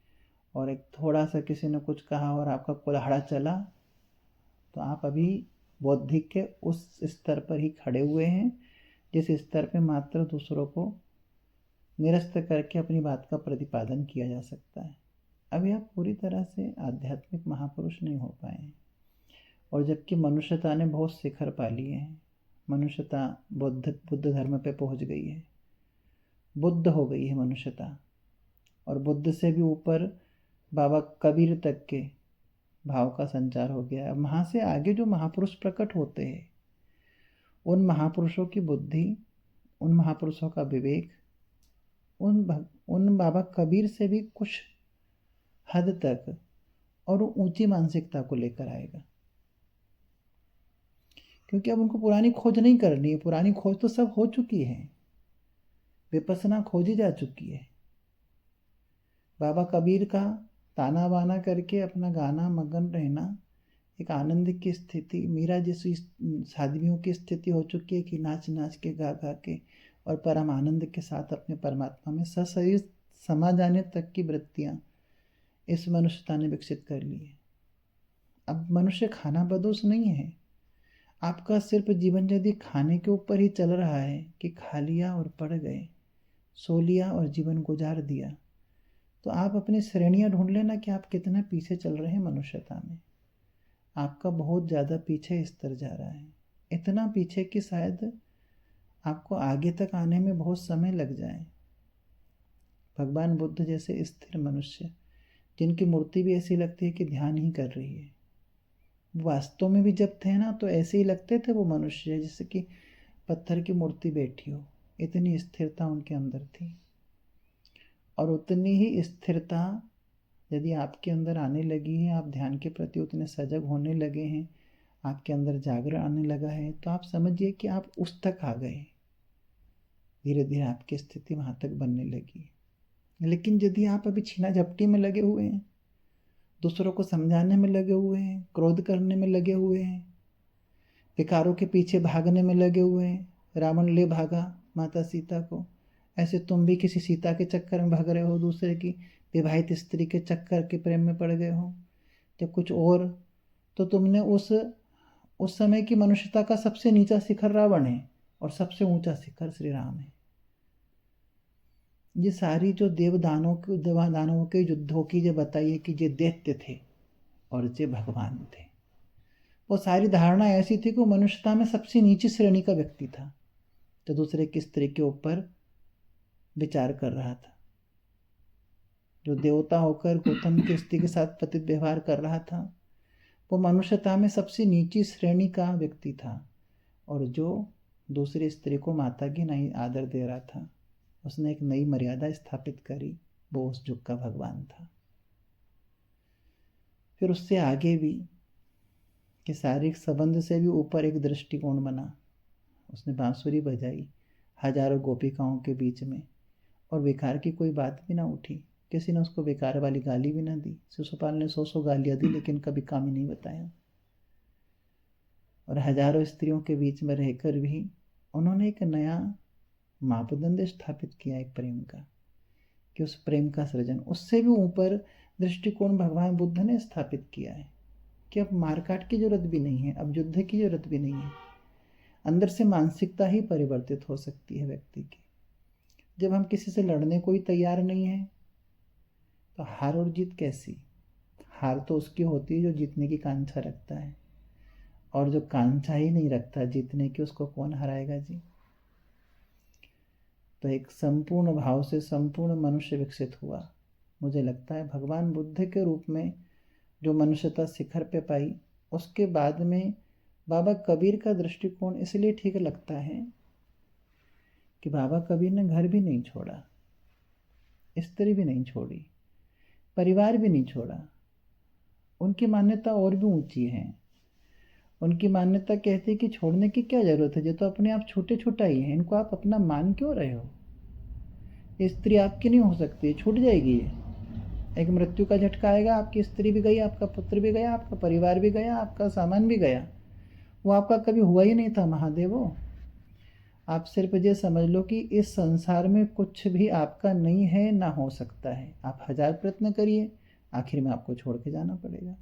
और एक थोड़ा सा किसी ने कुछ कहा और आपका कुल्हाड़ा चला, तो आप अभी बौद्धिक के उस स्तर पर ही खड़े हुए हैं जिस स्तर पर मात्र दूसरों को निरस्त करके अपनी बात का प्रतिपादन किया जा सकता है। अभी आप पूरी तरह से आध्यात्मिक महापुरुष नहीं हो पाए हैं। और जबकि मनुष्यता ने बहुत शिखर पा लिए हैं, मनुष्यता बुद्ध धर्म पे पहुंच गई है, बुद्ध हो गई है मनुष्यता। और बुद्ध से भी ऊपर बाबा कबीर तक के भाव का संचार हो गया है। वहाँ से आगे जो महापुरुष प्रकट होते हैं, उन महापुरुषों की बुद्धि, उन महापुरुषों का विवेक, उन बाबा कबीर से भी कुछ हद तक और ऊंची मानसिकता को लेकर आएगा। क्योंकि अब उनको पुरानी खोज नहीं करनी है, पुरानी खोज तो सब हो चुकी है, विपස්සना खोजी जा चुकी है। बाबा कबीर का ताना बाना करके अपना गाना मगन रहना एक आनंद की स्थिति, मीरा जैसी साध्वियों की स्थिति हो चुकी है कि नाच नाच के गा गा के और परम आनंद के साथ अपने परमात्मा में सशरीर समा जाने तक की वृत्तियाँ इस मनुष्यता ने विकसित कर ली है। अब मनुष्य खाना बदोश नहीं है। आपका सिर्फ जीवन यदि खाने के ऊपर ही चल रहा है कि खा लिया और पड़ गए, सो लिया और जीवन गुजार दिया, तो आप अपनी श्रेणियाँ ढूंढ लेना कि आप कितना पीछे चल रहे हैं मनुष्यता में। आपका बहुत ज़्यादा पीछे स्तर जा रहा है, इतना पीछे कि शायद आपको आगे तक आने में बहुत समय लग जाए। भगवान बुद्ध जैसे स्थिर मनुष्य, जिनकी मूर्ति भी ऐसी लगती है कि ध्यान ही कर रही है, वास्तव में भी जब थे ना तो ऐसे ही लगते थे वो मनुष्य जैसे कि पत्थर की मूर्ति बैठी हो। इतनी स्थिरता उनके अंदर थी। और उतनी ही स्थिरता यदि आपके अंदर आने लगी है, आप ध्यान के प्रति उतने सजग होने लगे हैं, आपके अंदर जागरण आने लगा है, तो आप समझिए कि आप उस तक आ गए। धीरे धीरे आपकी स्थिति वहाँ तक बनने लगी। लेकिन यदि आप अभी छीना झपटी में लगे हुए हैं, दूसरों को समझाने में लगे हुए हैं, क्रोध करने में लगे हुए हैं, विकारों के पीछे भागने में लगे हुए हैं, रावण ले भागा माता सीता को, ऐसे तुम भी किसी सीता के चक्कर में भाग रहे हो, दूसरे की विवाहित स्त्री के चक्कर के प्रेम में पड़ गए हो, जब कुछ और, तो तुमने उस समय की मनुष्यता का सबसे नीचा शिखर रावण है और सबसे ऊंचा शिखर श्री राम है। ये सारी जो दानवों के युद्धों की जो बताई है कि ये दैत्य थे और ये भगवान थे, वो सारी धारणा ऐसी थी कि वो मनुष्यता में सबसे नीची श्रेणी का व्यक्ति था, जो दूसरे की स्त्री के ऊपर विचार कर रहा था, जो देवता होकर गौतम की स्त्री के साथ पतित व्यवहार कर रहा था, वो मनुष्यता में सबसे नीची श्रेणी का व्यक्ति था। और जो दूसरी स्त्री को माता की नहीं आदर दे रहा था, उसने एक नई मर्यादा स्थापित करी, वो उस युग का भगवान था। फिर उससे आगे भी कि शारीरिक संबंध से भी ऊपर एक दृष्टिकोण बना। उसने बांसुरी बजाई हजारों गोपिकाओं के बीच में, और विकार की कोई बात भी ना उठी, किसी ने उसको विकार वाली गाली भी ना दी। शिशुपाल ने 100 गालियां दी, लेकिन कभी काम ही नहीं बताया। और हजारों स्त्रियों के बीच में रहकर भी उन्होंने एक नया मापदंड स्थापित किया एक प्रेम का, कि उस प्रेम का सृजन, उससे भी ऊपर दृष्टिकोण भगवान बुद्ध ने स्थापित किया है कि अब मारकाट की जरूरत भी नहीं है, अब युद्ध की जरूरत भी नहीं है। अंदर से मानसिकता ही परिवर्तित हो सकती है व्यक्ति की। जब हम किसी से लड़ने को ही तैयार नहीं है, तो हार और जीत कैसी? हार तो उसकी होती है जो जीतने की कांक्षा रखता है, और जो कांक्षा ही नहीं रखता जीतने की, उसको कौन हराएगा जी। तो एक संपूर्ण भाव से संपूर्ण मनुष्य विकसित हुआ। मुझे लगता है भगवान बुद्ध के रूप में जो मनुष्यता शिखर पे पाई, उसके बाद में बाबा कबीर का दृष्टिकोण इसलिए ठीक लगता है कि बाबा कबीर ने घर भी नहीं छोड़ा, स्त्री भी नहीं छोड़ी, परिवार भी नहीं छोड़ा। उनकी मान्यता और भी ऊंची है। उनकी मान्यता कहती है कि छोड़ने की क्या जरूरत है, ये तो अपने आप छोटे छोटा ही है, इनको आप अपना मान क्यों रहे हो। ये स्त्री आपकी नहीं हो सकती, छूट जाएगी। ये एक मृत्यु का झटका आएगा, आपकी स्त्री भी गई, आपका पुत्र भी गया, आपका परिवार भी गया, आपका सामान भी गया। वो आपका कभी हुआ ही नहीं था महादेवो। आप सिर्फ ये समझ लो कि इस संसार में कुछ भी आपका नहीं है, ना हो सकता है। आप 1000 प्रयत्न करिए, आखिर में आपको छोड़ के जाना पड़ेगा।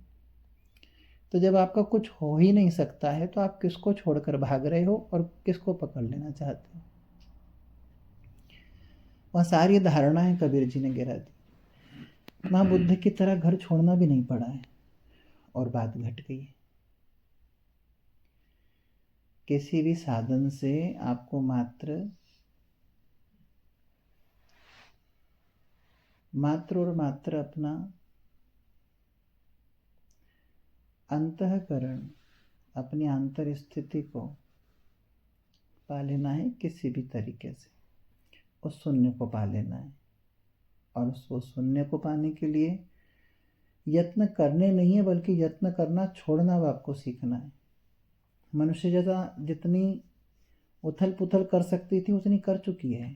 तो जब आपका कुछ हो ही नहीं सकता है, तो आप किसको छोड़कर भाग रहे हो और किसको पकड़ लेना चाहते हो। वह सारी धारणाएं कबीर जी ने गिरा दी। माँ बुद्ध की तरह घर छोड़ना भी नहीं पड़ा है, और बात घट गई। किसी भी साधन से आपको मात्र और मात्र अपना अंतःकरण, अपनी आंतर स्थिति को पा लेना है किसी भी तरीके से। उस शून्य को पा लेना है, और उस शून्य को पाने के लिए यत्न करने नहीं है, बल्कि यत्न करना छोड़ना आपको सीखना है। मनुष्य जैसा जितनी उथल पुथल कर सकती थी उतनी कर चुकी है,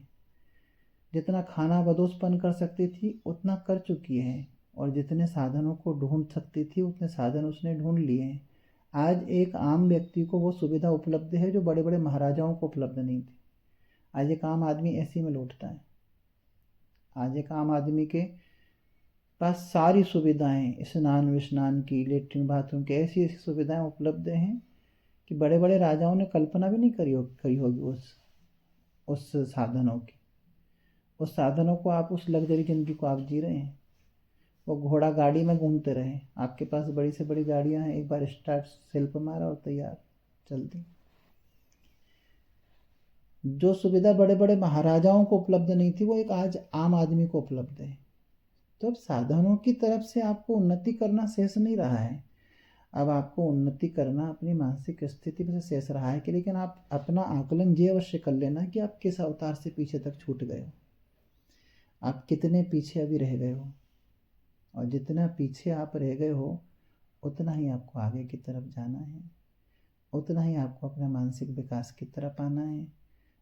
जितना खाना बदोसपन कर सकती थी उतना कर चुकी है, और जितने साधनों को ढूंढ सकती थी उतने साधन उसने ढूंढ लिए हैं। आज एक आम व्यक्ति को वो सुविधा उपलब्ध है जो बड़े बड़े महाराजाओं को उपलब्ध नहीं थी। आज एक आम आदमी ऐसी में लौटता है। आज एक आम आदमी के पास सारी सुविधाएं, स्नान विस्नान की, लेटरिन बाथरूम की, ऐसी ऐसी सुविधाएं उपलब्ध हैं कि बड़े बड़े राजाओं ने कल्पना भी नहीं करी होगी उस साधनों की। उस साधनों को आप, उस लग्जरी जिंदगी को आप जी रहे हैं। वो घोड़ा गाड़ी में घूमते रहे, आपके पास बड़ी से बड़ी गाड़ियां हैं, एक बार स्टार्ट सेल्फ मारा और तैयार, चलती। जो सुविधा बड़े बड़े महाराजाओं को उपलब्ध नहीं थी, वो एक आज आम आदमी को उपलब्ध है। तो अब साधनों की तरफ से आपको उन्नति करना शेष नहीं रहा है। अब आपको उन्नति करना अपनी मानसिक स्थिति पर शेष रहा है कि, लेकिन आप अपना आकलन ये अवश्य कर लेना कि आप किस अवतार से पीछे तक छूट गए हो, आप कितने पीछे अभी रह गए हो। और जितना पीछे आप रह गए हो, उतना ही आपको आगे की तरफ जाना है, उतना ही आपको अपना मानसिक विकास की तरफ आना है,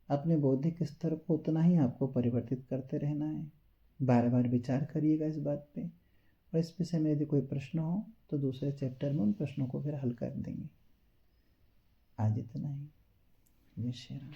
अपने बौद्धिक स्तर को उतना ही आपको परिवर्तित करते रहना है। बार बार विचार करिएगा इस बात पे, और इस विषय में यदि कोई प्रश्न हो तो दूसरे चैप्टर में उन प्रश्नों को फिर हल कर देंगे। आज इतना ही। जय श्री राम।